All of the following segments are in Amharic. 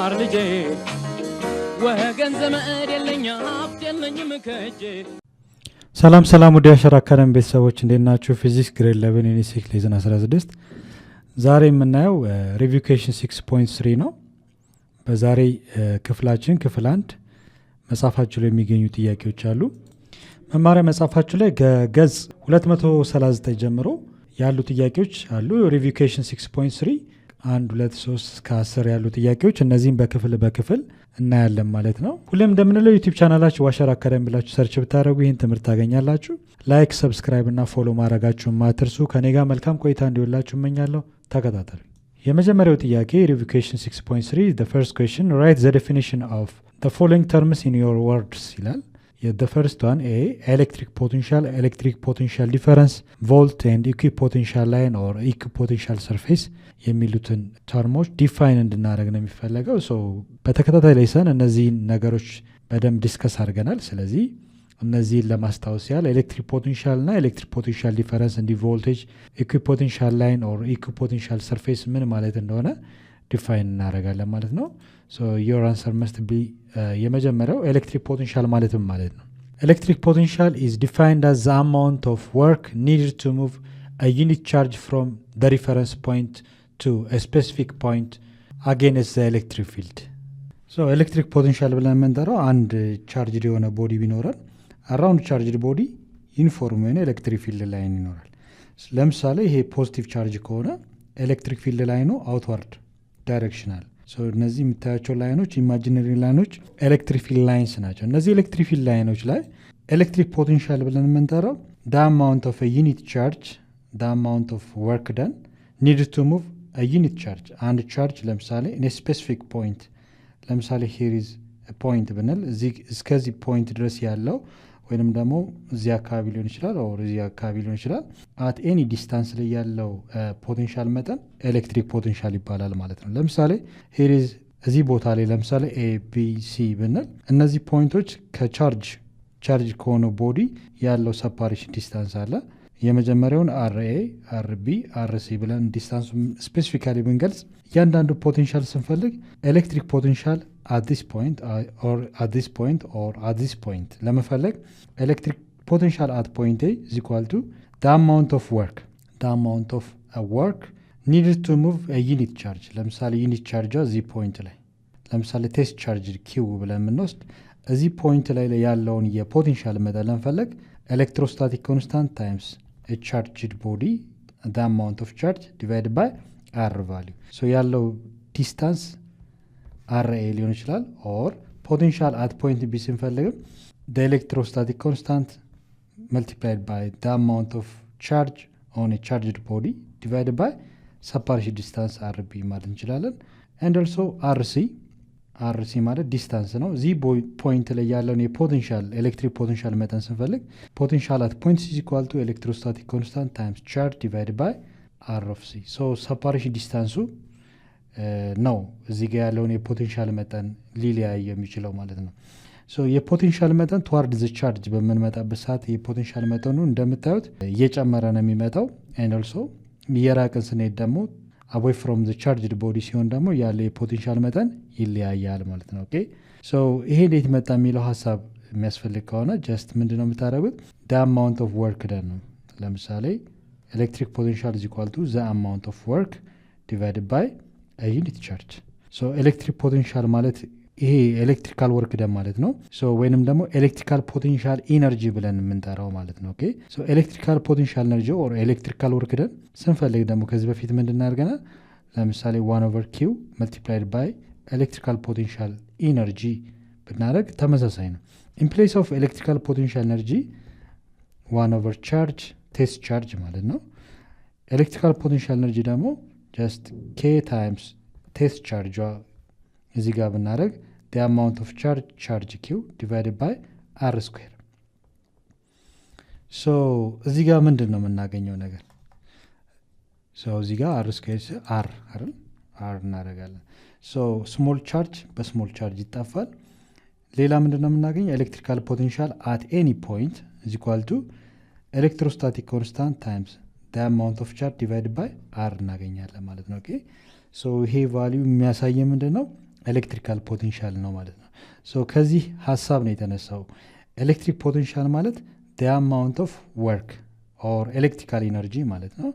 ተማር ልጄ ወገን ዘመድ የለኝ ሀብት የለኝም ከእጄ። ሰላም ወደ አሸራ አካዳሚ ቤተሰቦች እንዴት ናችሁ? ፊዚክስ ግሬድ 11 ዩኒት 6 ሌሰን 16 ዛሬ የምናየው ሪቪኬሽን 6.3 ነው። በዛሬ ክፍላችን ክፍል 1 መጽሐፋችሁ ላይ የሚገኙ ጥያቄዎች አሉ። መማሪያ መጽሐፋችሁ ላይ ገጽ 239 ጀምሮ ያሉ ጥያቄዎች አሉ። ሪቪኬሽን 6.3 1 2 3 እስከ 10 ያሉ ጥያቄዎች እነዚህም በክፍል እናያለን ማለት ነው። ሁሌም እንደምንለው ዩቲዩብ ቻናላችሁ ዋሸራ አካዳሚ ብላችሁ ሰርች ብታደርጉ ይህን ትምህርት ታገኛላችሁ። ላይክ፣ ሰብስክራይብ እና ፎሎ ማድረጋችሁን ማትርሱ። ከኔ ጋር መልካም ቆይታ እንዲሆንላችሁ እመኛለሁ። ተከታተሉ። የመጀመሪያው ጥያቄ ሪቪኬሽን 6.3 the first question write the definition of the following terms in your words ይላል። The first one A electric potential difference, volt and equipotential line or equipotential surface የሚሉትን ተርሞች ዲፋይን እንድናደርግ ነው የሚፈለገው። በተከታታይ ሌሰን እነዚህን ነገሮች በደንብ ዲስከስ አድርገናል። ስለዚህ እነዚህን ለማስታወስ ያህል ኤሌክትሪክ ፖቴንሻል እና ኤሌክትሪክ ፖቴንሻል ዲፈረንስ እንዲ ቮልቴጅ ኢኩፖቴንሻል ላይን ኦር ኢኩፖቴንሻል ሰርፌስ ምን ማለት እንደሆነ ዲፋይን እናደርጋለን ማለት ነው። ዮር አንሰር መስት ቢ የመጀመሪያው ኤሌክትሪክ ፖቴንሻል ማለት ምን ማለት ነው? ኤሌክትሪክ ፖቴንሻል ኢዝ ዲፋይንድ አዝ ዘ አማውንት ኦፍ ወርክ ኒድድ ቱ ሙቭ አ ዩኒት ቻርጅ ፍሮም ዘ ሪፈረንስ ፖይንት ቱ አ ስፔሲፊክ ፖይንት አጌንስት ዘ ኤሌክትሪክ ፊልድ። ኤሌክትሪክ ፖቴንሻል ብለን የምንጠራው አንድ ቻርጅድ የሆነ ቦዲ ቢኖረን አራውንድ ቻርጅድ ቦዲ ዩኒፎርም የሆነ ኤሌክትሪክ ፊልድ ላይን ይኖራል። ለምሳሌ ይሄ ፖዚቲቭ ቻርጅ ከሆነ ኤሌክትሪክ ፊልድ ላይኑ አውትዋርድ ዳይሬክሽናል። እነዚህ የምታያቸው ላይኖች ኢማጂነሪ ላይኖች ኤሌክትሪክ ፊልድ ላይንስ ናቸው። እነዚህ ኤሌክትሪክ ፊልድ ላይኖች ላይ ኤሌክትሪክ ፖቴንሻል ብለን የምንጠራው ዳ አማውንት ኦፍ ዩኒት ቻርጅ ዳ አማውንት ኦፍ ወርክ ደን ኒድ ቱ ሙቭ ዩኒት ቻርጅ አንድ ቻርጅ ለምሳሌ ስፔሲፊክ ፖይንት ለምሳሌ ሂር ኢዝ ፖይንት ብንል እስከዚህ ፖይንት ድረስ ያለው ወይንም ደግሞ እዚህ አካባቢ ሊሆን ይችላል ኦር እዚህ አካባቢ ሊሆን ይችላል አት ኤኒ ዲስታንስ ላይ ያለው ፖቴንሻል መጠን ኤሌክትሪክ ፖቴንሻል ይባላል ማለት ነው። ለምሳሌ ሂር ኢዝ እዚህ ቦታ ላይ ለምሳሌ ኤ ቢ ሲ ብንል እነዚህ ፖይንቶች ከቻርጅ ከሆነው ቦዲ ያለው ሰፓሬሽን ዲስታንስ አለ። የመጀመሪያውን አር ኤ አር ቢ አር ሲ ብለን ዲስታንሱ ስፔሲፊካሊ ብንገልጽ እያንዳንዱ ፖቴንሻል ስንፈልግ ኤሌክትሪክ ፖቴንሻል at this point or at this point or at this point ለመፈለግ ኤሌክትሪክ ፖቴንሻል at point A is equal to the amount of work needed to move a unit charge። ለምሳሌ ዩኒት ቻርጅ እዚህ ፖይንት ላይ ለምሳሌ ቴስት ቻርጅ ኪው ብለን የምንወስድ እዚህ ፖይንት ላይ ያለውን የፖቴንሻል መጠን ለመፈለግ ኤሌክትሮስታቲክ ኮንስታንት ታይምስ a charged body the amount of charge divided by r value ያለው ዲስታንስ አርኤ ሊሆን ይችላል ኦር ፖቴንሻል አት ፖይንት ቢ ስንፈልግም the electrostatic constant multiplied by the amount of charge on a charged body divided by separation distance rb ማለት እንችላለን። and also rc ማለት ዲስታንስ ነው። እዚህ ፖይንት ላይ ያለውን የፖቴንሻል ኤሌክትሪክ ፖቴንሻል መጠን ስንፈልግ ፖቴንሻል አት ፖይንት is equal to electrostatic constant times charge divided by r of c separation ዲስታንሱ ነው እዚህ ጋር ያለውን የፖቴንሻል መጠን ሊለያይ የሚችለው ማለት ነው። የፖቴንሻል መጠን toward the charge በምንመጣበት ሰዓት የፖቴንሻል መጠኑ እንደምታዩት እየጨመረ ነው የሚመጣው and also እየራቅን ስንሄድ ደግሞ away from the charged body ሲሆን ደግሞ ያለው የፖቴንሻል መጠን ይለያያል ማለት ነው። ኦኬ ይሄ እንዴት መጣ የሚለው ሀሳብ የሚያስፈልግ ከሆነ ጀስት ምንድነው የምታደርጉት the amount of work done ነው። ለምሳሌ electric potential is equal to the amount of work divided by ዩኒት ቻርጅ። ኤሌክትሪክ ፖቴንሻል ማለት ይሄ ኤሌክትሪካል ወርክ ደን ማለት ነው። ወይንም ደግሞ ኤሌክትሪካል ፖቴንሻል ኢነርጂ ብለን የምንጠራው ማለት ነው። ኦኬ ኤሌክትሪካል ፖቴንሻል ኤነርጂ ኦር ኤሌክትሪካል ወርክ ደን ስንፈልግ ደግሞ ከዚህ በፊት ምንድን እናደርገናል? ለምሳሌ 1/q multiplied by ኤሌክትሪካል ፖቴንሻል ኢነርጂ ብናደርግ ተመሳሳይ ነው። ኢን ፕሌስ ኦፍ ኤሌክትሪካል ፖቴንሻል ኤነርጂ 1/charge ቴስት ቻርጅ ማለት ነው። ኤሌክትሪካል ፖቴንሻል ኤነርጂ ደግሞ just k times test charge እዚህ ጋር ብናደርግ the amount of charge q divided by r square። እዚህ ጋር ምንድን ነው የምናገኘው ነገር? እዚህ ጋር r square r አይደል r እናደርጋለን። ስሞል ቻርጅ በስሞል ቻርጅ ይጣፋል። ሌላ ምንድን ነው የምናገኘው? ኤሌክትሪካል ፖቴንሻል at any point is equal to electrostatic constant times the amount of charge divided by r እናገኛለን ማለት ነው። ኦኬ ይሄ ቫልዩ የሚያሳየ ምንድነው? ኤሌክትሪካል ፖቴንሻል ነው ማለት ነው። ሶ ከዚህ ሀሳብ ነው የተነሳው። ኤሌክትሪክ ፖቴንሻል ማለት the amount of work or electrical energy ማለት ነው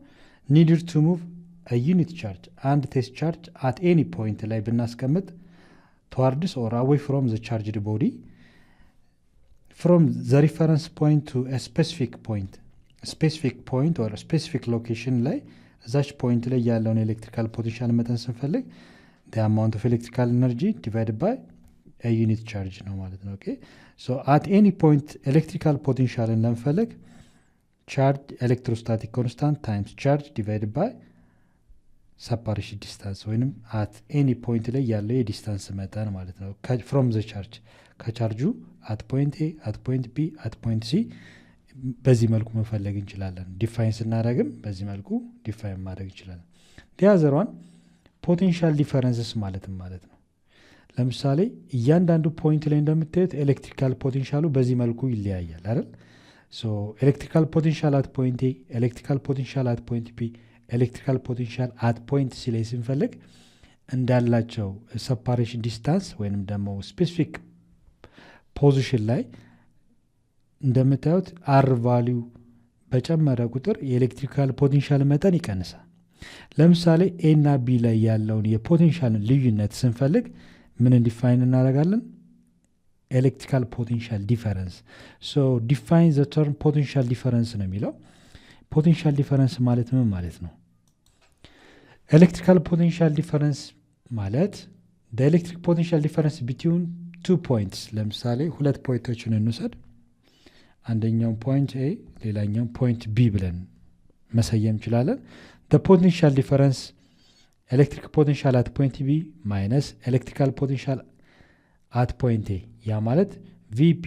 needed to move a unit charge and test charge at any point ላይ ብናስቀምጥ towards or away from the charged body from the reference point to a specific point or a specific location ላይ እዛች ፖይንት ላይ ያለውን ኤሌክትሪካል ፖቴንሻል መጠን ስንፈልግ the amount of electrical energy divided by a unit charge ነው ማለት ነው። ኦኬ ሶ at any point ኤሌክትሪካል ፖቴንሻልን ለመፈለግ charge electrostatic constant times charge divided by separation distance ወይንም at any point ላይ ያለው የዲስታንስ መጠን ማለት ነው from the charge ከቻርጁ at point A at point B at point C በዚህ መልኩ መፈለግ እንችላለን። ዲፋይን ስናደርግም በዚህ መልኩ ዲፋይን ማድረግ እንችላለን። ዲያዘሯን ፖቴንሻል ዲፈረንስስ ማለት ነው። ለምሳሌ እያንዳንዱ ፖይንት ላይ እንደምታዩት ኤሌክትሪካል ፖቴንሻሉ በዚህ መልኩ ይለያያል አይደል? ሶ ኤሌክትሪካል ፖቴንሻል አት ፖይንት ኤ፣ ኤሌክትሪካል ፖቴንሻል አት ፖይንት ቢ፣ ኤሌክትሪካል ፖቴንሻል አት ፖይንት ሲ ላይ ስንፈልግ እንዳላቸው ሰፓሬሽን ዲስታንስ ወይንም ደግሞ ስፔሲፊክ ፖዚሽን ላይ እንደምታዩት አር ቫሊዩ በጨመረ ቁጥር የኤሌክትሪካል ፖቴንሻል መጠን ይቀንሳል። ለምሳሌ ኤ እና ቢ ላይ ያለውን የፖቴንሻል ልዩነት ስንፈልግ ምን ዲፋይን እናደርጋለን? ኤሌክትሪካል ፖቴንሻል ዲፈረንስ። ሶ ዲፋይን ዘ ተርም ፖቴንሻል ዲፈረንስ ነው የሚለው። ፖቴንሻል ዲፈረንስ ማለት ምን ማለት ነው? ኤሌክትሪካል ፖቴንሻል ዲፈረንስ ማለት ኤሌክትሪክ ፖቴንሻል ዲፈረንስ ቢትዊን ቱ ፖይንትስ። ለምሳሌ ሁለት ፖይንቶችን እንውሰድ። አንደኛው ፖይንት ኤ ሌላኛው ፖይንት ቢ ብለን መሰየም እንችላለን። the potential difference electric potential at point B minus electrical potential at point A ያ ማለት VP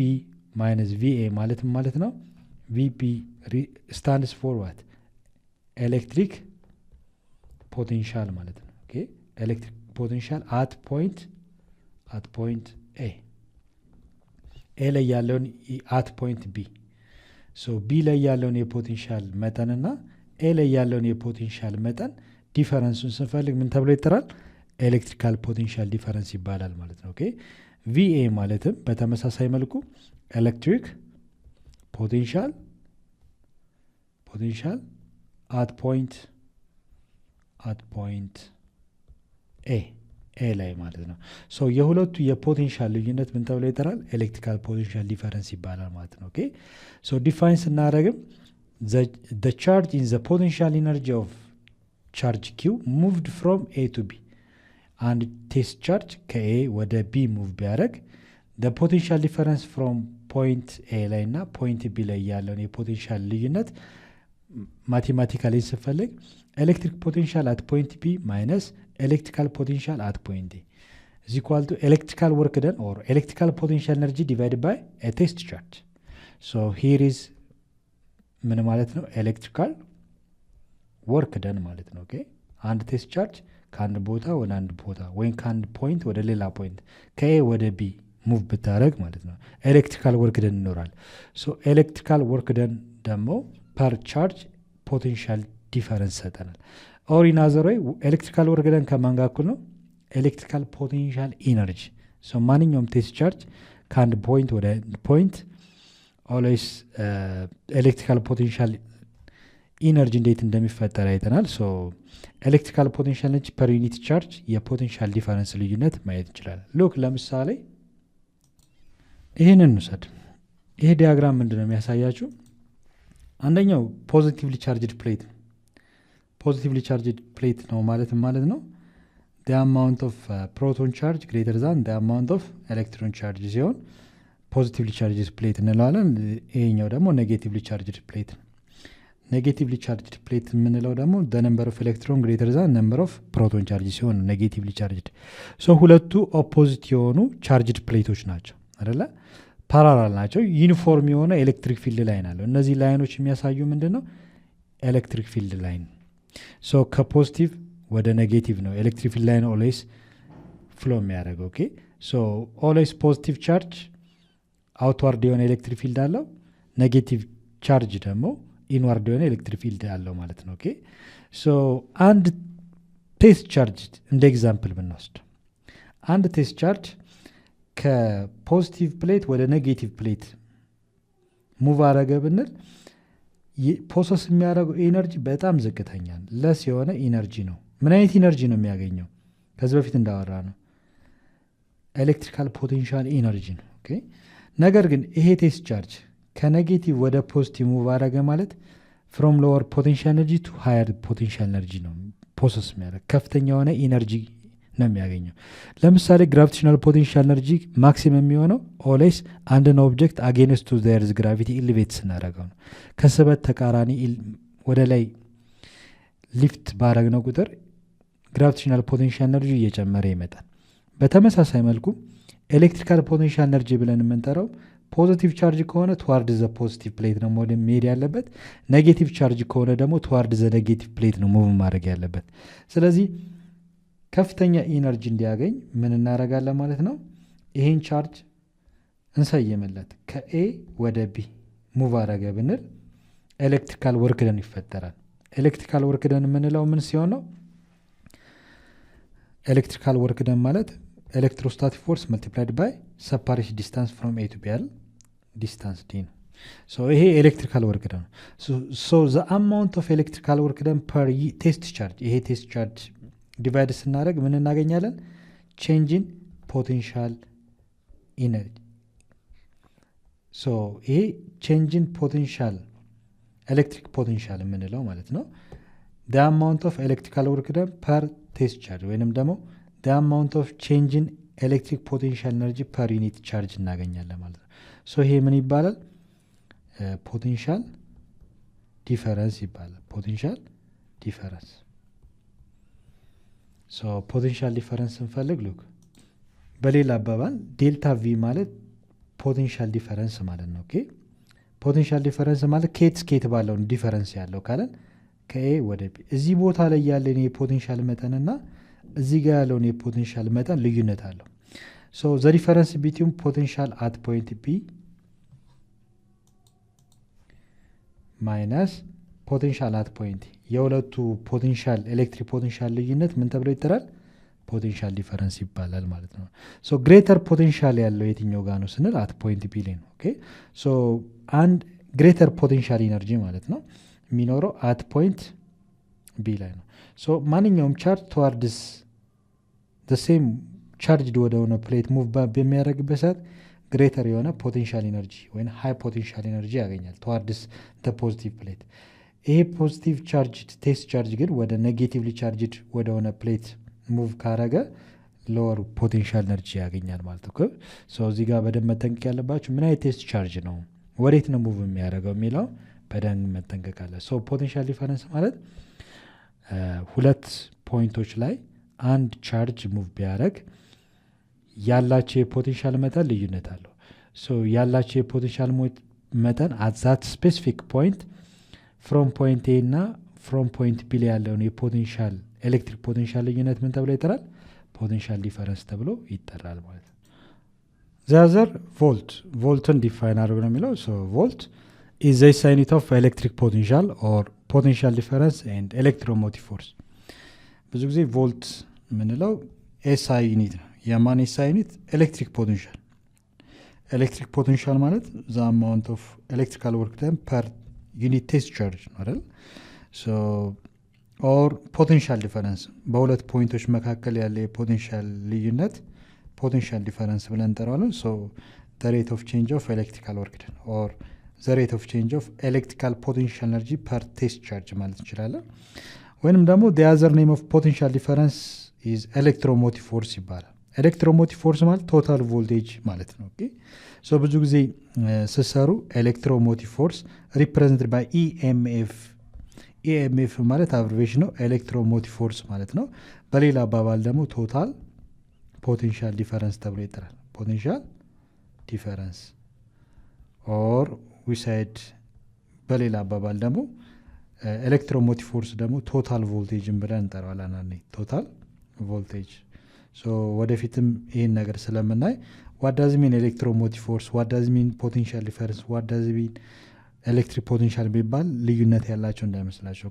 minus VA ማለት ነው። VP stands for what? electric potential ማለት ነው። ኦኬ electric potential at point A ኤ ላይ ያለውን at point B ሶ ቢ ላይ ያለውን የፖቴንሻል መጠንና ኤ ላይ ያለውን የፖቴንሻል መጠን ዲፈረንሱን ስንፈልግ ምን ተብሎ ይጠራል? ኤሌክትሪካል ፖቴንሻል ዲፈረንስ ይባላል ማለት ነው። ኦኬ ቪኤ ማለትም በተመሳሳይ መልኩ ኤሌክትሪክ ፖቴንሻል አት ፖይንት ኤ ላይ ማለት ነው። ሶ የሁለቱ የፖቴንሻል ልዩነት ምን ተብሎ ይጠራል? ኤሌክትሪካል ፖቴንሻል ዲፈረንስ ይባላል ማለት ነው። ኦኬ ሶ ዲፋይን ስናደርግም the charge in the potential energy of charge Q moved from A to B and test charge ከA ወደ B move ቢያደርግ the potential difference from point A ላይ እና point B ላይ ያለውን የፖቴንሻል ልዩነት ማቴማቲካሊ ስንፈልግ ኤሌክትሪክ ፖቴንሻል at point B minus electrical potential at point A is equal to electrical work done or electrical potential energy divided by a test charge. So here is ምን ማለት ነው? ኤሌክትሪካል ወርክ ደን ማለት ነው። ኦኬ አንድ ቴስት ቻርጅ ከአንድ ቦታ ወደ አንድ ቦታ ወይም ከአንድ ፖይንት ወደ ሌላ ፖይንት ከኤ ወደ ቢ ሙቭ ብታደረግ ማለት ነው ኤሌክትሪካል ወርክ ደን ይኖራል። ሶ ኤሌክትሪካል ወርክ ደን ደግሞ ፐር ቻርጅ ፖቴንሻል ዲፈረንስ ሰጠናል። ኦር ኢን አዘር ወይ ኤሌክትሪካል ወርክ ደን ከማን ጋር እኩል ነው? ኤሌክትሪካል ፖቴንሻል ኢነርጂ። ሶ ማንኛውም ቴስት ቻርጅ ከአንድ ፖይንት ወደ ፖይንት ኦልዌይስ ኤሌክትሪካል ፖቴንሻል ኢነርጂ እንዴት እንደሚፈጠር አይተናል። ሶ ኤሌክትሪካል ፖቴንሻል ኤነርጂ ፐር ዩኒት ቻርጅ የፖቴንሻል ዲፈረንስ ልዩነት ማየት እንችላለን። ሉክ ለምሳሌ ይህንን እንውሰድ። ይሄ ዲያግራም ምንድነው የሚያሳያችሁ? አንደኛው ፖዚቲቭሊ ቻርጅድ ፕሌት ነው። ፖዚቲቭሊ ቻርጅድ ፕሌት ነው ማለት ነው the amount of proton charge greater than the amount of electron charge ሲሆን ፖዚቲቭሊ ቻርጅድ ፕሌት እንለዋለን። ይሄኛው ደግሞ ኔጌቲቭሊ ቻርጅድ ፕሌት ነው። ኔጌቲቭሊ ቻርጅድ ፕሌት የምንለው ደግሞ the number of electron greater than number of proton charge ሲሆን ኔጌቲቭሊ ቻርጅድ። ሶ ሁለቱ ኦፖዚት የሆኑ ቻርጅድ ፕሌቶች ናቸው አይደለ? ፓራላል ናቸው። ዩኒፎርም የሆነ ኤሌክትሪክ ፊልድ ላይን አለው። እነዚህ ላይኖች የሚያሳዩ ምንድነው? ኤሌክትሪክ ፊልድ ላይን። ሶ ከፖዚቲቭ ወደ ኔጌቲቭ ነው ኤሌክትሪክ ፊልድ ላይን ኦልዌይስ ፍሎ የሚያደርገው። ኦኬ ሶ ኦልዌይስ ፖዚቲቭ ቻርጅ አውትዋርድ የሆነ ኤሌክትሪክ ፊልድ አለው፣ ኔጌቲቭ ቻርጅ ደግሞ ኢንዋርድ የሆነ ኤሌክትሪክ ፊልድ አለው ማለት ነው። ኦኬ ሶ አንድ ቴስት ቻርጅ እንደ ኤግዛምፕል ብንወስድ አንድ ቴስት ቻርጅ ከፖዚቲቭ ፕሌት ወደ ኔጌቲቭ ፕሌት ሙቭ አረገ ብንል ፕሮሰስ የሚያደርገው ኤነርጂ በጣም ዝቅተኛ ለስ የሆነ ኢነርጂ ነው። ምን አይነት ኢነርጂ ነው የሚያገኘው? ከዚህ በፊት እንዳወራ ነው ኤሌክትሪካል ፖቴንሻል ኢነርጂ ነው። ነገር ግን ይሄ ቴስት ቻርጅ ከኔጌቲቭ ወደ ፖዚቲቭ ሙቭ አረገ ማለት ፍሮም ሎወር ፖቴንሻል ኤነርጂ ቱ ሃየር ፖቴንሻል ኤነርጂ ነው ፕሮሰስ የሚያደርግ ከፍተኛ የሆነ ኢነርጂ ነው የሚያገኘው። ለምሳሌ ግራቪቴሽናል ፖቴንሻል ኤነርጂ ማክሲመም የሚሆነው ኦልዌይስ አንድን ኦብጀክት አጌንስት ቱ ዘ ኤርዝ ግራቪቲ ኢሊቬት ስናደረገው ነው። ከስበት ተቃራኒ ወደ ላይ ሊፍት ባረግነው ቁጥር ግራቪቴሽናል ፖቴንሻል ኤነርጂ እየጨመረ ይመጣል። በተመሳሳይ መልኩ ኤሌክትሪካል ፖቴንሻል ኤነርጂ ብለን የምንጠራው ፖዚቲቭ ቻርጅ ከሆነ ትዋርድ ዘ ፖዚቲቭ ፕሌት ነው መሄድ ያለበት። ኔጌቲቭ ቻርጅ ከሆነ ደግሞ ትዋርድ ዘ ኔጌቲቭ ፕሌት ነው ሙቭ ማድረግ ያለበት። ስለዚህ ከፍተኛ ኢነርጂ እንዲያገኝ ምን እናደርጋለን ማለት ነው? ይሄን ቻርጅ እንሰየመለት። ከኤ ወደ ቢ ሙቭ አረገ ብንል ኤሌክትሪካል ወርክ ደን ይፈጠራል። ኤሌክትሪካል ወርክ ደን የምንለው ምን ሲሆን ነው? ኤሌክትሪካል ወርክ ደን ማለት ኤሌክትሮስታቲክ ፎርስ መልቲፕላይድ ባይ ሰፓሬሽን ዲስታንስ ፍሮም ኤ ቱ ቢ ያለ ዲስታንስ ዲ ነው። ይሄ ኤሌክትሪካል ወርክ ደን ነው። ዘ አማውንት ኦፍ ኤሌክትሪካል ወርክ ደን ፐር ቴስት ቻርጅ፣ ይሄ ቴስት ቻርጅ ዲቫይድ ስናደረግ ምን እናገኛለን? ቼንጅን ፖቴንሻል ኢነርጂ። ይሄ ቼንጅን ፖቴንሻል ኤሌክትሪክ ፖቴንሻል የምንለው ማለት ነው። ደ አማውንት ኦፍ ኤሌክትሪካል ወርክ ደን ፐር ቴስት ቻርጅ ወይንም ደግሞ ደ አማውንት ኦፍ ቼንጅን ኤሌክትሪክ ፖቴንሻል ኤነርጂ ፐር ዩኒት ቻርጅ እናገኛለን ማለት ነው። ይሄ ምን ይባላል? ፖቴንሻል ዲፈረንስ ይባላል። ፖቴንሻል ዲፈረንስ ፖቴንሻል ዲፈረንስ ስንፈልግ ሉክ በሌላ አባባል ዴልታ ቪ ማለት ፖቴንሻል ዲፈረንስ ማለት ነው። ፖቴንሻል ዲፈረንስ ማለት ከየት እስከየት ባለውን ዲፈረንስ ያለው ካለን ከኤ ወደ ቢ እዚህ ቦታ ላይ ያለን የፖቴንሻል መጠንና እዚህ ጋር ያለውን የፖቴንሻል መጠን ልዩነት አለው። ዘ ዲፈረንስ ቢትዊን ፖቴንሻል አት ፖይንት ቢ ማይነስ ፖቴንሻል አት ፖይንት የሁለቱ ፖቴንሻል ኤሌክትሪክ ፖቴንሻል ልዩነት ምን ተብሎ ይጠራል? ፖቴንሻል ዲፈረንስ ይባላል ማለት ነው። ግሬተር ፖቴንሻል ያለው የትኛው ጋር ነው ስንል አት ፖይንት ቢ ላይ ነው። አንድ ግሬተር ፖቴንሻል ኢነርጂ ማለት ነው የሚኖረው አት ፖይንት ቢ ላይ ነው። ማንኛውም ቻርጅ ተዋርድስ ሴም ቻርጅድ ወደሆነ ፕሌት ሙቭ በሚያደርግበት ሰዓት ግሬተር የሆነ ፖቴንሻል ኢነርጂ ወይም ሃይ ፖቴንሻል ኢነርጂ ያገኛል ተዋርድስ ፖዚቲቭ ፕሌት። ይሄ ፖዚቲቭ ቻርጅ ቴስት ቻርጅ ግን ወደ ኔጌቲቭሊ ቻርጅድ ወደሆነ ፕሌት ሙቭ ካረገ ሎወር ፖቴንሻል ኤነርጂ ያገኛል ማለት ነው። እዚህ ጋር በደንብ መጠንቀቅ ያለባችሁ ምን አይነት ቴስት ቻርጅ ነው፣ ወዴት ነው ሙቭ የሚያደርገው የሚለው በደንብ መጠንቀቅ አለ። ፖቴንሻል ዲፈረንስ ማለት ሁለት ፖይንቶች ላይ አንድ ቻርጅ ሙቭ ቢያደርግ ያላቸው የፖቴንሻል መጠን ልዩነት አለው። ያላቸው የፖቴንሻል መጠን አዛት ስፔሲፊክ ፖይንት ፍሮም ፖይንት ኤ እና ፍሮም ፖይንት ቢ ላይ ያለውን የፖቴንሻል ኤሌክትሪክ ፖቴንሻል ልዩነት ምን ተብሎ ይጠራል? ፖቴንሻል ዲፈረንስ ተብሎ ይጠራል ማለት ነው። ዛዘር ቮልትን ዲፋይን አድርጎ ነው የሚለው። ቮልት ኢዝ ዘ ዩኒት ኦፍ ኤሌክትሪክ ፖቴንሻል ኦር ፖቴንሻል ዲፈረንስ ኤንድ ኤሌክትሮሞቲቭ ፎርስ። ብዙ ጊዜ ቮልት የምንለው ኤስአይ ዩኒት ነው። የማን ኤስአይ ዩኒት? ኤሌክትሪክ ፖቴንሻል። ኤሌክትሪክ ፖቴንሻል ማለት ዘ አማውንት ኦፍ ኤሌክትሪካል ወርክ ደን ፐር ዩኒት ቴስት ቻርጅ ነው አይደል? ኦር ፖቴንሻል ዲፈረንስ በሁለት ፖይንቶች መካከል ያለ የፖቴንሻል ልዩነት ፖቴንሻል ዲፈረንስ ብለን እንጠራዋለን። ዘ ሬት ኦፍ ቼንጅ ኦፍ ኤሌክትሪካል ወርክ ደን ኦር ዘ ሬት ኦፍ ቼንጅ ኦፍ ኤሌክትሪካል ፖቴንሻል ኤነርጂ ፐር ቴስት ቻርጅ ማለት እንችላለን። ወይንም ደግሞ ዘ አዘር ኔም ኦፍ ፖቴንሻል ዲፈረንስ ኢዝ ኤሌክትሮሞቲቭ ፎርስ ይባላል። ኤሌክትሮሞቲቭ ፎርስ ማለት ቶታል ቮልቴጅ ማለት ነው። ብዙ ጊዜ ስሰሩ ኤሌክትሮሞቲቭ ፎርስ ሪፕሬዘንትድ ባይ ኢኤምኤፍ። ኢኤምኤፍ ማለት አብሪቬሽን ነው፣ ኤሌክትሮሞቲቭ ፎርስ ማለት ነው። በሌላ አባባል ደግሞ ቶታል ፖቴንሻል ዲፈረንስ ተብሎ ይጠራል። ፖቴንሻል ዲፈረንስ ኦር ዊሳይድ በሌላ አባባል ደግሞ ኤሌክትሮሞቲቭ ፎርስ ደግሞ ቶታል ቮልቴጅን ብለን እንጠራዋለን። ቶታል ቮልቴጅ ወደፊትም ይህን ነገር ስለምናይ ዋዳዝሚን ኤሌክትሮሞቲቭ ፎርስ ዋዳዝሚን ፖቴንሻል ዲፈረንስ ዋዳዝሚን ኤሌክትሪክ ፖቴንሻል ቢባል ልዩነት ያላቸው እንዳይመስላቸው።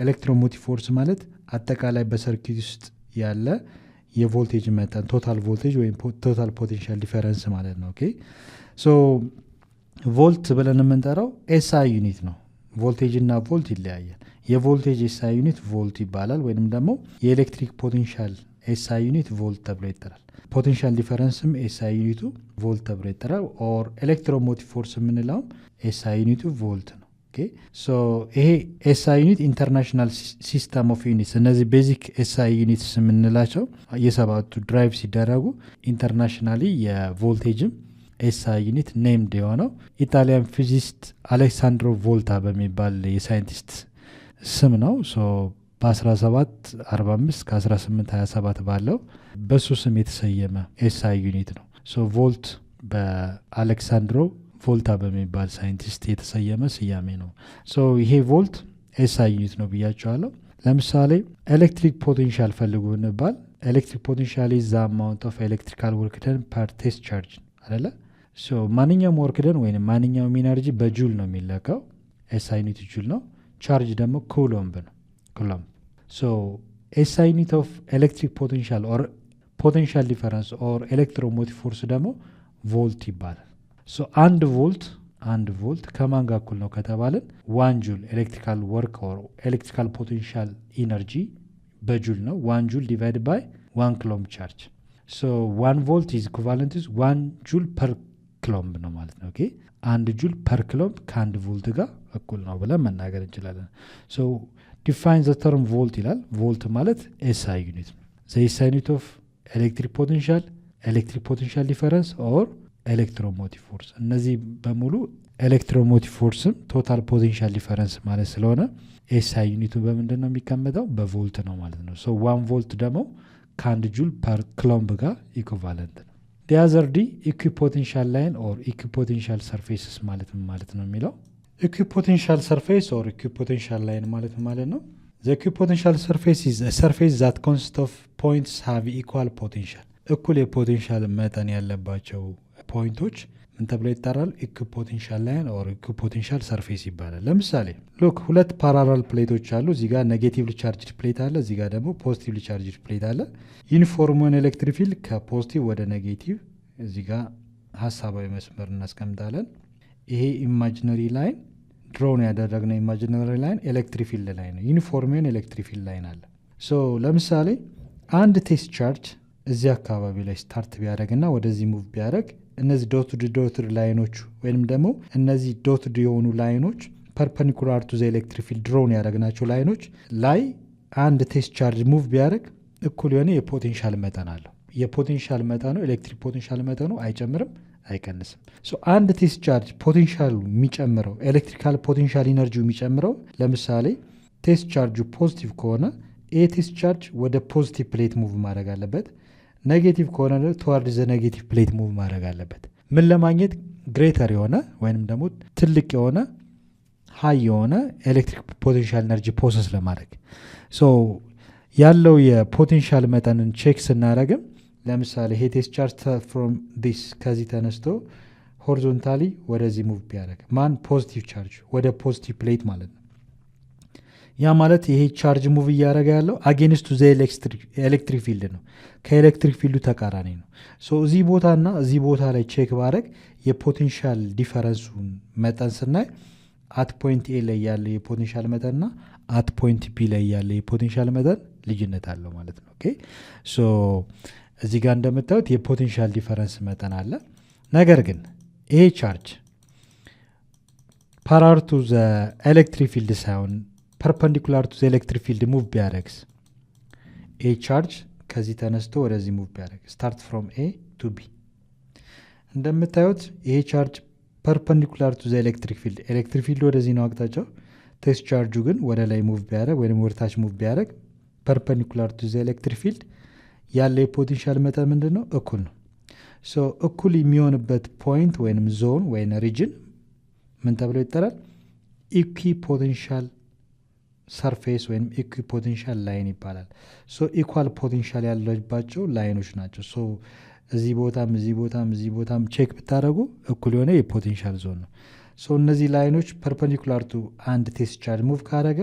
ኤሌክትሮሞቲቭ ፎርስ ማለት አጠቃላይ በሰርኪት ውስጥ ያለ የቮልቴጅ መጠን ቶታል ቮልቴጅ ወይም ቶታል ፖቴንሻል ዲፈረንስ ማለት ነው። ኦኬ ሶ ቮልት ብለን የምንጠራው ኤስአይ ዩኒት ነው። ቮልቴጅ እና ቮልት ይለያያል። የቮልቴጅ ኤስአይ ዩኒት ቮልት ይባላል፣ ወይንም ደግሞ የኤሌክትሪክ ፖቴንሻል ኤስአይ ዩኒት ቮልት ተብሎ ይጠራል። ፖቴንሻል ዲፈረንስም ኤስአይ ዩኒቱ ቮልት ተብሎ ይጠራል። ኦር ኤሌክትሮሞቲቭ ፎርስ የምንለውም ኤስአይ ዩኒቱ ቮልት ነው። ሶ ይሄ ኤስአይ ዩኒት ኢንተርናሽናል ሲስተም ኦፍ ዩኒትስ፣ እነዚህ ቤዚክ ኤስአይ ዩኒትስ የምንላቸው የሰባቱ ድራይቭ ሲደረጉ ኢንተርናሽናሊ የቮልቴጅም ኤስአይ ዩኒት ኔምድ የሆነው ኢጣሊያን ፊዚስት አሌክሳንድሮ ቮልታ በሚባል የሳይንቲስት ስም ነው። በ1745 ከ1827 ባለው በሱ ስም የተሰየመ ኤስአይ ዩኒት ነው። ቮልት በአሌክሳንድሮ ቮልታ በሚባል ሳይንቲስት የተሰየመ ስያሜ ነው። ይሄ ቮልት ኤስአይ ዩኒት ነው ብያቸዋለሁ። ለምሳሌ ኤሌክትሪክ ፖቴንሻል ፈልጉ እንባል። ኤሌክትሪክ ፖቴንሻል ኢዝ ዘ አማውንት ኦፍ ኤሌክትሪካል ወርክ ደን ፐር ቴስት ቻርጅ አይደለ? ማንኛውም ወርክ ደን ወይም ማንኛውም ኢነርጂ በጁል ነው የሚለካው። ኤስአይ ዩኒት ጁል ነው። ቻርጅ ደግሞ ኩሎምብ ነው። ኩሎምብ ኤስአይ ዩኒት ኦፍ ኤሌክትሪክ ፖቴንሻል ኦር ፖቴንሻል ዲፈረንስ ኦር ኤሌክትሮሞቲቭ ፎርስ ደግሞ ቮልት ይባላል። አንድ ቮልት ከማን ጋር እኩል ነው ከተባለን 1 ጁል ኤሌክትሪካል ወርክ ኦር ኤሌክትሪካል ፖቴንሻል ኢነርጂ በጁል ነው። 1 ጁል ዲቫይድ ባይ 1 ክሎምብ ቻርጅ። 1 ቮልት ኢዝ ኢኩቫለንት ኢዝ 1 ጁል ፐር ክሎምብ ነው ማለት ነው። ኦኬ 1 ጁል ፐር ክሎምብ ከአንድ ቮልት ጋር እኩል ነው ብለን መናገር እንችላለን። ዲፋይን ዘ ተርም ቮልት ይላል። ቮልት ማለት ኤስአይ ዩኒት ነው። ዘ ኤስአይ ዩኒት ኦፍ ኤሌክትሪክ ፖቴንሻል ዲፈረንስ ኦር ኤሌክትሮሞቲቭ ፎርስ። እነዚህ በሙሉ ኤሌክትሮሞቲቭ ፎርስም ቶታል ፖቴንሻል ዲፈረንስ ማለት ስለሆነ ኤስአይ ዩኒቱ በምንድን ነው የሚቀመጠው? በቮልት ነው ማለት ነው። 1 ቮልት ደግሞ ከአንድ ጁል ፐር ክሎምብ ጋር ኢኩቫለንት ነው። ዲያዘር ዲ ኢኩፖቴንሻል ላይን ኦር ኢኩፖቴንሻል ሰርፌስስ ማለት ነው የሚለው ኢኩፖቴንሻል ሰርፌስ ኦር ኢኩፖቴንሻል ላይን ማለት ነው። ዘ ኢኩፖቴንሻል ሰርፌስ ኢዝ አ ሰርፌስ ዛት ኮንሲስት ኦፍ ፖይንትስ ሃቭ ኢኳል ፖቴንሻል። እኩል የፖቴንሻል መጠን ያለባቸው ፖይንቶች ምን ተብለው ይጠራል? ኢኩፖቴንሻል ላይን ኦር ኢኩፖቴንሻል ሰርፌስ ይባላል። ለምሳሌ ሉክ 2 ፓራላል ፕሌቶች አሉ። እዚህ ጋር ኔጌቲቭሊ ቻርጅድ ፕሌት አለ፣ እዚህ ጋር ደግሞ ፖዚቲቭሊ ቻርጅድ ፕሌት አለ። ዩኒፎርሙን ኤሌክትሪክ ፊልድ ከፖዚቲቭ ወደ ኔጌቲቭ እዚህ ጋር ሀሳባዊ መስመር እናስቀምጣለን። ይሄ ኢማጂነሪ ላይን ድሮን ያደረግነው ኢማጂነሪ ላይን ኤሌክትሪክ ፊልድ ላይ ነው። ዩኒፎርሙን ኤሌክትሪክ ፊልድ ላይን አለ። ለምሳሌ አንድ ቴስት ቻርጅ እዚህ አካባቢ ላይ ስታርት ቢያደርግና ወደዚህ ሙቭ ቢያደርግ እነዚህ ዶትድ ላይኖቹ ወይም ደግሞ እነዚህ ዶትድ የሆኑ ላይኖች ፐርፐንዲኩላር ቱ ዘ ኤሌክትሪክ ፊልድ ድሮን ያደረግናቸው ላይኖች ላይ አንድ ቴስት ቻርጅ ሙቭ ቢያደርግ እኩል የሆነ የፖቴንሻል መጠን አለው። የፖቴንሻል መጠኑ ኤሌክትሪክ ፖቴንሻል መጠኑ አይጨምርም አይቀንስም። አንድ ቴስት ቻርጅ ፖቴንሻሉ የሚጨምረው ኤሌክትሪካል ፖቴንሻል ኢነርጂው የሚጨምረው ለምሳሌ ቴስት ቻርጁ ፖዚቲቭ ከሆነ ይህ ቴስት ቻርጅ ወደ ፖዚቲቭ ፕሌት ሙቭ ማድረግ አለበት። ኔጌቲቭ ከሆነ ተዋርድ ዘ ኔጌቲቭ ፕሌት ሙቭ ማድረግ አለበት። ምን ለማግኘት? ግሬተር የሆነ ወይም ደግሞ ትልቅ የሆነ ሀይ የሆነ ኤሌክትሪክ ፖቴንሻል ኤነርጂ ፕሮሰስ ለማድረግ ያለው የፖቴንሻል መጠንን ቼክ ስናደረግም ለምሳሌ ይሄ ቴስት ቻርጅ ፍሮም ዲስ ከዚህ ተነስቶ ሆሪዞንታሊ ወደዚህ ሙቭ ቢያደረግ ማን ፖዚቲቭ ቻርጅ ወደ ፖዚቲቭ ፕሌት ማለት ነው። ያ ማለት ይሄ ቻርጅ ሙቭ እያደረገ ያለው አጌንስቱ ዘ ኤሌክትሪክ ፊልድ ነው፣ ከኤሌክትሪክ ፊልዱ ተቃራኒ ነው። እዚህ ቦታና እዚህ ቦታ ላይ ቼክ ባደረግ የፖቴንሻል ዲፈረንሱን መጠን ስናይ አት ፖይንት ኤ ላይ ያለ የፖቴንሻል መጠንና አት ፖይንት ቢ ላይ ያለ የፖቴንሻል መጠን ልዩነት አለው ማለት ነው። ኦኬ እዚህ ጋር እንደምታዩት የፖቴንሻል ዲፈረንስ መጠን አለ። ነገር ግን ይሄ ቻርጅ ፓራለል ቱ ዘ ኤሌክትሪክ ፊልድ ሳይሆን ፐርፐንዲኩላር ቱ ዘ ኤሌክትሪክ ፊልድ ሙቭ ቢያደርግስ ኤ ቻርጅ ከዚህ ተነስቶ ወደዚህ ሙቭ ቢያደርግ ስታርት ፍሮም ኤ ቱ ቢ እንደምታዩት ይሄ ቻርጅ ፐርፐንዲኩላር ቱ ዘ ኤሌክትሪክ ፊልድ ወደዚህ ነው አቅጣጫው። ቴስት ቻርጁ ግን ወደ ላይ ሙቭ ቢያደርግ ወይም ወደታች ሙቭ ቢያደርግ ፐርፐንዲኩላር ቱ ዘ ኤሌክትሪክ ፊልድ ያለ የፖቴንሻል መጠን ምንድን ነው? እኩል ነው። እኩል የሚሆንበት ፖይንት ወይም ዞን ወይም ሪጅን ምን ተብሎ ይጠራል? ኢኩፖቴንሻል ሰርፌስ ወይም ኢኩፖቴንሻል ላይን ይባላል። ኢኳል ፖቴንሻል ያለባቸው ላይኖች ናቸው። እዚህ ቦታም ቼክ ብታደረጉ እኩል የሆነ የፖቴንሻል ዞን ነው። እነዚህ ላይኖች ፐርፐንዲኩላር ቱ አንድ ቴስት ቻርጅ ሙቭ ካደረገ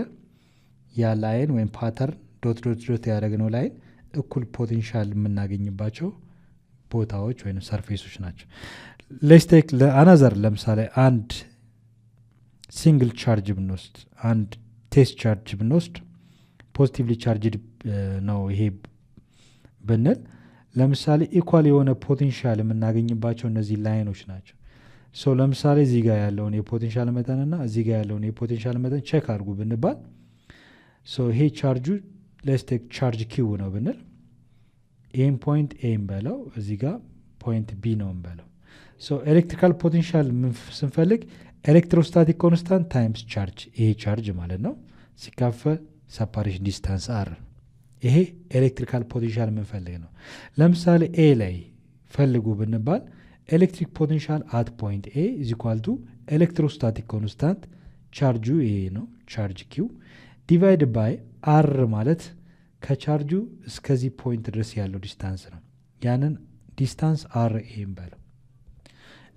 ያ ላይን ወይም ፓተርን ዶት ያደረግነው ላይን እኩል ፖቴንሻል የምናገኝባቸው ቦታዎች ወይም ሰርፌሶች ናቸው። ሌስቴክ ለአናዘር ለምሳሌ አንድ ሲንግል ቻርጅ ብንወስድ አንድ ቴስት ቻርጅ ብንወስድ ፖዚቲቭሊ ቻርጅድ ነው ይሄ ብንል ለምሳሌ ኢኳል የሆነ ፖቴንሻል የምናገኝባቸው እነዚህ ላይኖች ናቸው። ሶ ለምሳሌ እዚህ ጋር ያለውን የፖቴንሻል መጠንና እዚህ ጋር ያለውን የፖቴንሻል መጠን ቼክ አድርጉ ብንባል ሶ ይሄ ቻርጁ ሌስቴክ ቻርጅ ኪው ነው ብንል ይህም ፖይንት ኤም በለው እዚህ ጋር ፖይንት ቢ ነው በለው። ሶ ኤሌክትሪካል ፖቴንሻል ስንፈልግ ኤሌክትሮስታቲክ ኮንስታንት ታይምስ ቻርጅ ይሄ ቻርጅ ማለት ነው ሲካፈል ሰፓሬሽን ዲስታንስ አር ይሄ ኤሌክትሪካል ፖቴንሻል የምንፈልግ ነው። ለምሳሌ ኤ ላይ ፈልጉ ብንባል ኤሌክትሪክ ፖቴንሻል አት ፖይንት ኤ ኢዝ ኢኳል ቱ ኤሌክትሮስታቲክ ኮንስታንት ቻርጁ ይሄ ነው ቻርጅ ኪው ዲቫይድ ባይ አር ማለት ከቻርጁ እስከዚህ ፖይንት ድረስ ያለው ዲስታንስ ነው። ያንን ዲስታንስ አር ኤም በለው።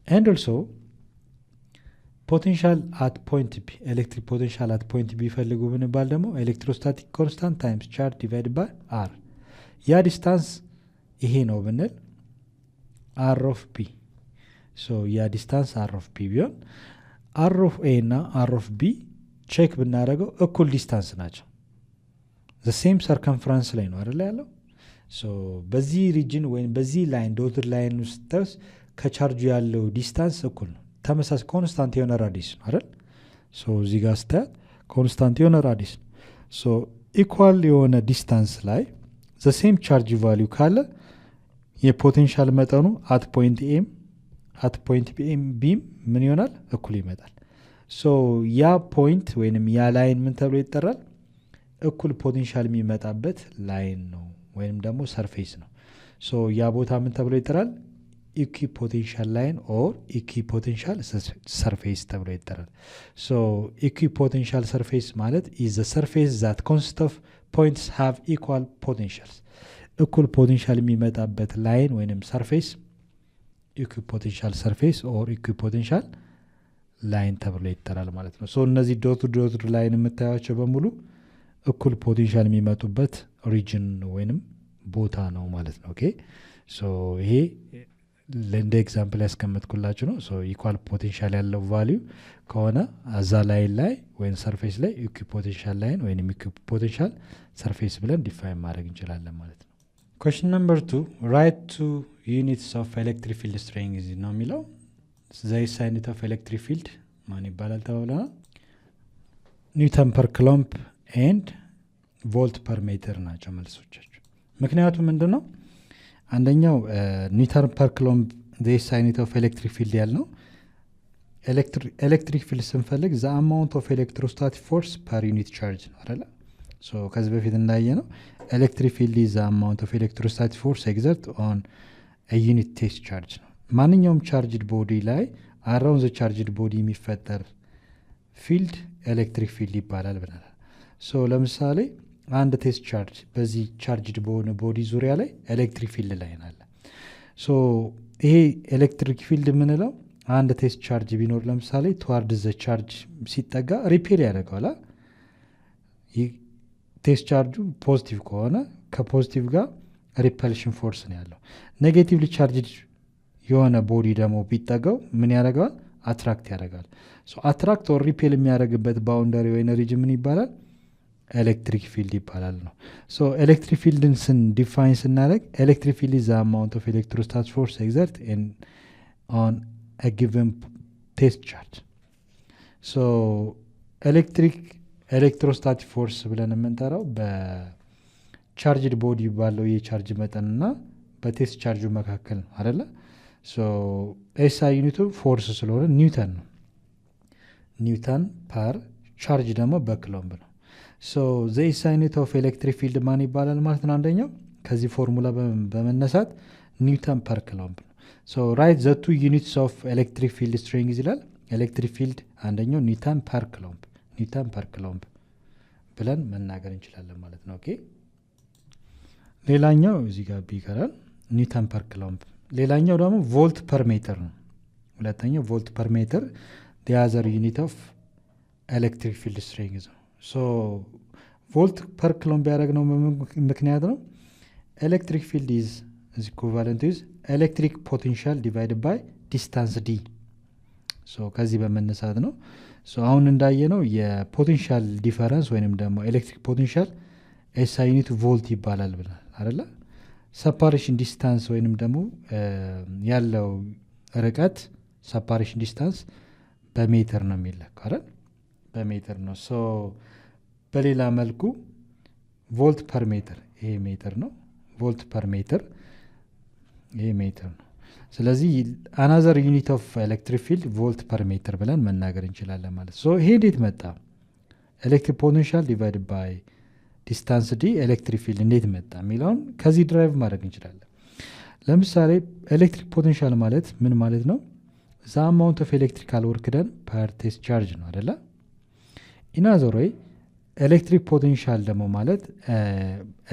ኤንድ ኦልሶ ፖቴንሻል አት ፖይንት ቢ ኤሌክትሪክ ፖቴንሻል አት ፖይንት ቢ ፈልጉ ብንባል ደግሞ ኤሌክትሮስታቲክ ኮንስታንት ታይምስ ቻርጅ ዲቫይድ ባይ አር ያ ዲስታንስ ይሄ ነው ብንል አር ኦፍ ቢ ያ ዲስታንስ አር ኦፍ ቢ ቢሆን አር ኦፍ ኤ እና አር ኦፍ ቢ ቼክ ብናደረገው እኩል ዲስታንስ ናቸው። ዘሴም ሰርከምፍራንስ ላይ ነው አይደለ ያለው። በዚህ ሪጅን ወይም በዚህ ላይን ዶትድ ላይን ውስጥ ከቻርጁ ያለው ዲስታንስ እኩል ነው። ተመሳሳይ ኮንስታንት የሆነ ራዲስ ነው አይደል። እዚህ ጋር ስታያት ኮንስታንት የሆነ ራዲስ ነው። ኢኳል የሆነ ዲስታንስ ላይ ዘሴም ቻርጅ ቫሊዩ ካለ የፖቴንሻል መጠኑ አት ፖይንት ኤም አት ፖይንት ቢም ምን ይሆናል እኩል ይመጣል። ያ ፖይንት ወይንም ያ ላይን ምን ተብሎ ይጠራል? እኩል ፖቴንሻል የሚመጣበት ላይን ነው ወይንም ደግሞ ሰርፌስ ነው። ያ ቦታ ምን ተብሎ ይጠራል? ኢኩ ፖቴንሻል ላይን ኦር ኢኩ ፖቴንሻል ሰርፌስ ተብሎ ይጠራል። ኢኩ ፖቴንሻል ሰርፌስ ማለት ኢዝ ዘ ሰርፌስ ዛት ኮንሲስት ኦፍ ፖይንትስ ሃቭ ኢኳል ፖቴንሻልስ እኩል ፖቴንሻል የሚመጣበት ላይን ወይንም ሰርፌስ ኢኩ ፖቴንሻል ሰርፌስ ኦር ኢኩ ፖቴንሻል ላይን ተብሎ ይጠራል ማለት ነው። እነዚህ ዶት ላይን የምታያቸው በሙሉ እኩል ፖቴንሻል የሚመጡበት ሪጅን ወይንም ቦታ ነው ማለት ነው። ኦኬ ይሄ ለእንደ ኤግዛምፕል ያስቀመጥኩላችሁ ነው። ኢኳል ፖቴንሻል ያለው ቫሊዩ ከሆነ እዛ ላይን ላይ ወይም ሰርፌስ ላይ ኢኩ ፖቴንሻል ላይን ወይም ኢኩ ፖቴንሻል ሰርፌስ ብለን ዲፋይን ማድረግ እንችላለን ማለት ነው። ኩዌስችን ነምበር 2 ራይት ቱ ዩኒትስ ኦፍ ኤሌክትሪክ ፊልድ ስትሬንግዝ ነው የሚለው። ዘ ዩኒት ኦፍ ኤሌክትሪክ ፊልድ ማን ይባላል ተባብለናል። ኒውተን ፐር ክሎምፕ ኤንድ ቮልት ፐር ሜትር ናቸው መልሶቻቸው። ምክንያቱም ምንድን ነው? አንደኛው ኒውተን ፐር ክሎምፕ ዘ ዩኒት ኦፍ ኤሌክትሪክ ፊልድ ያልነው ኤሌክትሪክ ፊልድ ስንፈልግ ዘ አማውንት ኦፍ ኤሌክትሮስታቲክ ፎርስ ፐር ዩኒት ቻርጅ ነው አይደለ? ከዚህ በፊት እንዳየ ነው ኤሌክትሪክ ፊልድ ዘ አማውንት ኦፍ ኤሌክትሮስታቲክ ፎርስ ኤግዘርት ኦን ዩኒት ቴስት ቻርጅ ነው። ማንኛውም ቻርጅድ ቦዲ ላይ አራውንድ ዘ ቻርጅድ ቦዲ የሚፈጠር ፊልድ ኤሌክትሪክ ፊልድ ይባላል ብለናል። ለምሳሌ አንድ ቴስት ቻርጅ በዚህ ቻርጅድ በሆነ ቦዲ ዙሪያ ላይ ኤሌክትሪክ ፊልድ ላይ ናለ። ይሄ ኤሌክትሪክ ፊልድ የምንለው አንድ ቴስት ቻርጅ ቢኖር ለምሳሌ ተዋርድ ዘ ቻርጅ ሲጠጋ ሪፔል ያደርገዋል። ቴስት ቻርጁ ፖዚቲቭ ከሆነ ከፖዚቲቭ ጋር ሪፐልሽን ፎርስ ነው ያለው። ኔጌቲቭሊ ቻርጅድ የሆነ ቦዲ ደግሞ ቢጠጋው ምን ያደርገዋል? አትራክት ያደርጋል። አትራክት ኦር ሪፔል የሚያደርግበት ባውንደሪ ወይ ኤነርጂ ምን ይባላል? ኤሌክትሪክ ፊልድ ይባላል ነው። ኤሌክትሪክ ፊልድን ዲፋይን ስናደርግ ኤሌክትሪክ ፊልድ ኢዝ ዘ አማውንት ኦፍ ኤሌክትሮስታቲክ ፎርስ ኤግዘርት ኦን አ ጊቨን ቴስት ቻርጅ። ኤሌክትሮስታቲክ ፎርስ ብለን የምንጠራው በቻርጅድ ቦዲ ባለው የቻርጅ መጠንና በቴስት ቻርጁ መካከል ነው አይደለ? ኤስአይ ዩኒቱ ፎርስ ስለሆነ ኒውተን ነው። ኒውተን ፐር ቻርጅ ደግሞ በክሎምብ ነው። ዘ ኤስአይ ዩኒት ኦፍ ኤሌክትሪክ ፊልድ ማን ይባላል ማለት ነው? አንደኛው ከዚህ ፎርሙላ በመነሳት ኒውተን ፐር ክሎምብ ነው። ራይት ዘ ቱ ዩኒትስ ኦፍ ኤሌክትሪክ ፊልድ ስትሬንግዝ ይላል። ኤሌክትሪክ ፊልድ አንደኛው ኒውተን ፐር ክሎምብ ብለን መናገር እንችላለን ማለት ነው። ኦኬ ሌላኛው እዚህ ጋር ቢቀራል ኒውተን ፐር ክሎምብ። ሌላኛው ደግሞ ቮልት ፐር ሜትር ነው። ሁለተኛው ቮልት ፐር ሜትር the other unit of electric field strength ነው። ቮልት ፐር ክሎምብ ያደረግነው ምክንያት ነው ኤሌክትሪክ ፊልድ ኢዝ ኢኩቫለንት ዊዝ ኤሌክትሪክ ፖቴንሻል ዲቫይድ ባይ ዲስታንስ ዲ። ከዚህ በመነሳት ነው አሁን እንዳየነው የፖቴንሻል ዲፈረንስ ወይንም ደግሞ ኤሌክትሪክ ፖቴንሻል ኤስአይ ዩኒት ቮልት ይባላል ብላል አይደለ? ሰፓሬሽን ዲስታንስ ወይንም ደግሞ ያለው ርቀት ሰፓሬሽን ዲስታንስ በሜትር ነው የሚለካው አይደል? በሜትር ነው። በሌላ መልኩ ቮልት ፐር ሜትር ይሄ ሜትር ነው። ቮልት ፐር ሜትር ይሄ ሜትር ነው። ስለዚህ አናዘር ዩኒት ኦፍ ኤሌክትሪክ ፊልድ ቮልት ፐር ሜትር ብለን መናገር እንችላለን ማለት ነው። ይሄ እንዴት መጣ? ኤሌክትሪክ ፖቴንሻል ዲቫይድ ባይ ዲስታንስ ዲ ኤሌክትሪክ ፊልድ እንዴት መጣ የሚለውን ከዚህ ድራይቭ ማድረግ እንችላለን። ለምሳሌ ኤሌክትሪክ ፖቴንሻል ማለት ምን ማለት ነው? ዘ አማውንት ኦፍ ኤሌክትሪካል ወርክ ደን ፐር ቴስት ቻርጅ ነው አይደለ? ኢናዘር ዌይ ኤሌክትሪክ ፖቴንሻል ደግሞ ማለት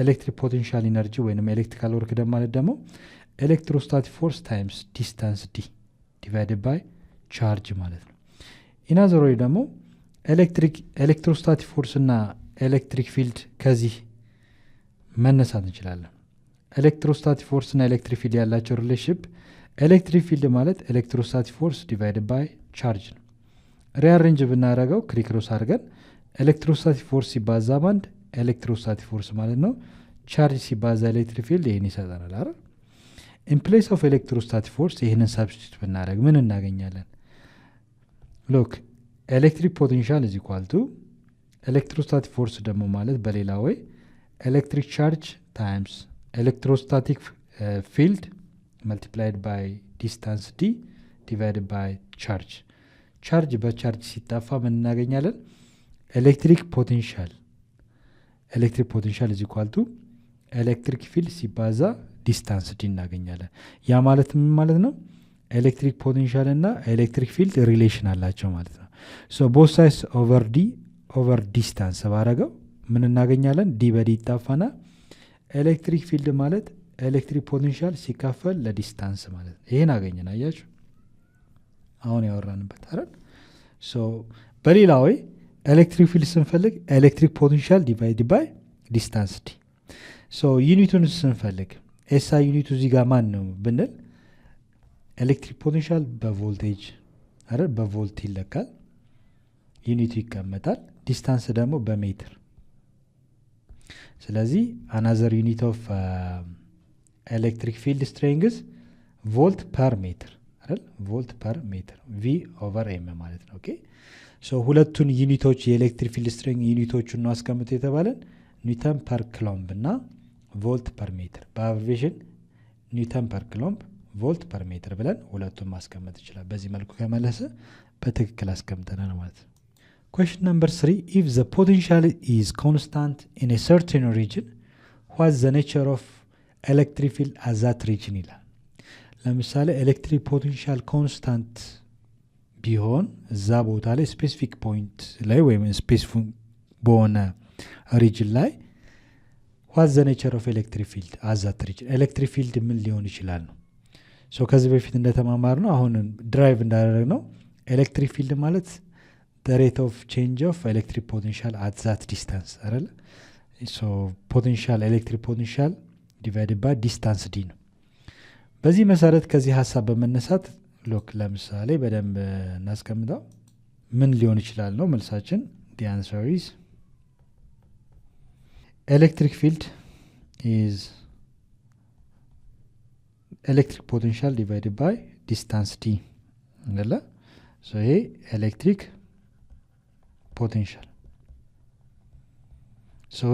ኤሌክትሪክ ፖቴንሻል ኢነርጂ ወይም ኤሌክትሪካል ወርክ ደን ማለት ደግሞ ኤሌክትሮስታቲክ ፎርስ ታይምስ ዲስታንስ ዲ ዲቫይድድ ባይ ቻርጅ ማለት ነው። ኢናዘር ዌይ ደግሞ ኤሌክትሮስታቲክ ፎርስ እና ኤሌክትሪክ ፊልድ ከዚህ መነሳት እንችላለን። ኤሌክትሮስታቲክ ፎርስ እና ኤሌክትሪክ ፊልድ ያላቸው ሪሌሽንሺፕ ኤሌክትሪክ ፊልድ ማለት ኤሌክትሮስታቲክ ፎርስ ዲቫይድድ ባይ ቻርጅ ነው። ሪአሬንጅ ብናደረገው ክሪክሮስ አድርገን ኤሌክትሮስታቲክ ፎርስ ሲባዛ ባንድ ኤሌክትሮስታቲክ ፎርስ ማለት ነው። ቻርጅ ሲባዛ ኤሌክትሪክ ፊልድ ይህን ይሰጠናል አይደል? ኢን ፕሌስ ኦፍ ኤሌክትሮስታቲክ ፎርስ ይህንን ሰብስቲቱት ብናደረግ ምን እናገኛለን? ሎክ ኤሌክትሪክ ፖቴንሻል ኢዝ ኢኳል ቱ ኤሌክትሮስታቲክ ፎርስ ደግሞ ማለት በሌላ ወይ ኤሌክትሪክ ቻርጅ ታይምስ ኤሌክትሮስታቲክ ፊልድ መልቲፕላይድ ባይ ዲስታንስ ዲ ዲቫይድ ባይ ቻርጅ። ቻርጅ በቻርጅ ሲጣፋ ምን እናገኛለን? ኤሌክትሪክ ፖቴንሻል ኢዝ ኢኳል ቱ ኤሌክትሪክ ፊልድ ሲባዛ ዲስታንስ ዲ እናገኛለን። ያ ማለት ምን ማለት ነው? ኤሌክትሪክ ፖቴንሻል እና ኤሌክትሪክ ፊልድ ሪሌሽን አላቸው ማለት ነው። ቦት ሳይድስ ኦቨር ዲ ኦቨር ዲስታንስ ባረገው ምን እናገኛለን? ዲ በዲ ይጣፋና ኤሌክትሪክ ፊልድ ማለት ኤሌክትሪክ ፖቴንሻል ሲካፈል ለዲስታንስ ማለት ነው። ይሄን አገኘን። አያችሁ አሁን ያወራንበት አይደል? በሌላ ወይ ኤሌክትሪክ ፊልድ ስንፈልግ ኤሌክትሪክ ፖቴንሻል ዲቫይድ ባይ ዲስታንስ ዲ። ዩኒቱን ስንፈልግ ኤስአይ ዩኒቱ እዚህ ጋር ማን ነው ብንል ኤሌክትሪክ ፖቴንሻል በቮልቴጅ አይደል? በቮልት ይለካል። ዩኒቱ ይቀመጣል። ዲስታንስ ደግሞ በሜትር። ስለዚህ አናዘር ዩኒት ኦፍ ኤሌክትሪክ ፊልድ ስትሬንግዝ ቮልት ፐር ሜትር አይደል? ቮልት ፐር ሜትር ቪ ኦቨር ኤም ማለት ነው። ኦኬ ሁለቱን ዩኒቶች የኤሌክትሪክ ፊልድ ስትሬንግ ዩኒቶቹን ነው አስቀምጦ የተባለን ኒውተን ፐር ክሎምብ እና ቮልት ፐር ሜትር በአብሬቬሽን ኒውተን ፐር ክሎምብ ቮልት ፐር ሜትር ብለን ሁለቱን ማስቀመጥ ይችላል። በዚህ መልኩ ከመለሰ በትክክል አስቀምጠናል ማለት ነው። Question number 3, if the potential is constant in a certain region, what is the nature of electric field at that region ይላል። ለምሳሌ ኤሌክትሪክ ፖቴንሻል ኮንስታንት ቢሆን እዛ ቦታ ላይ ስፔሲፊክ ፖይንት ላይ ወይም ስፔሲፊክ በሆነ ሪጅን ላይ what is the nature of electric field at that region ኤሌክትሪክ ፊልድ ምን ሊሆን ይችላል ነው። ከዚህ በፊት እንደተማማር ነው አሁን ድራይቭ እንዳደረግ ነው ኤሌክትሪክ ፊልድ ማለት the rate of change of electric potential at that distance አይደል? ፖቴንሻል ኤሌክትሪክ ፖቴንሻል ዲቫይድድ ባይ ዲስታንስ ዲ ነው። በዚህ መሰረት ከዚህ ሀሳብ በመነሳት ሎክ ለምሳሌ በደንብ እናስቀምጠው ምን ሊሆን ይችላል ነው መልሳችን። the answer is electric field is electric potential divided by distance d አይደለ? ይሄ ኤሌክትሪክ ፖቴንሻል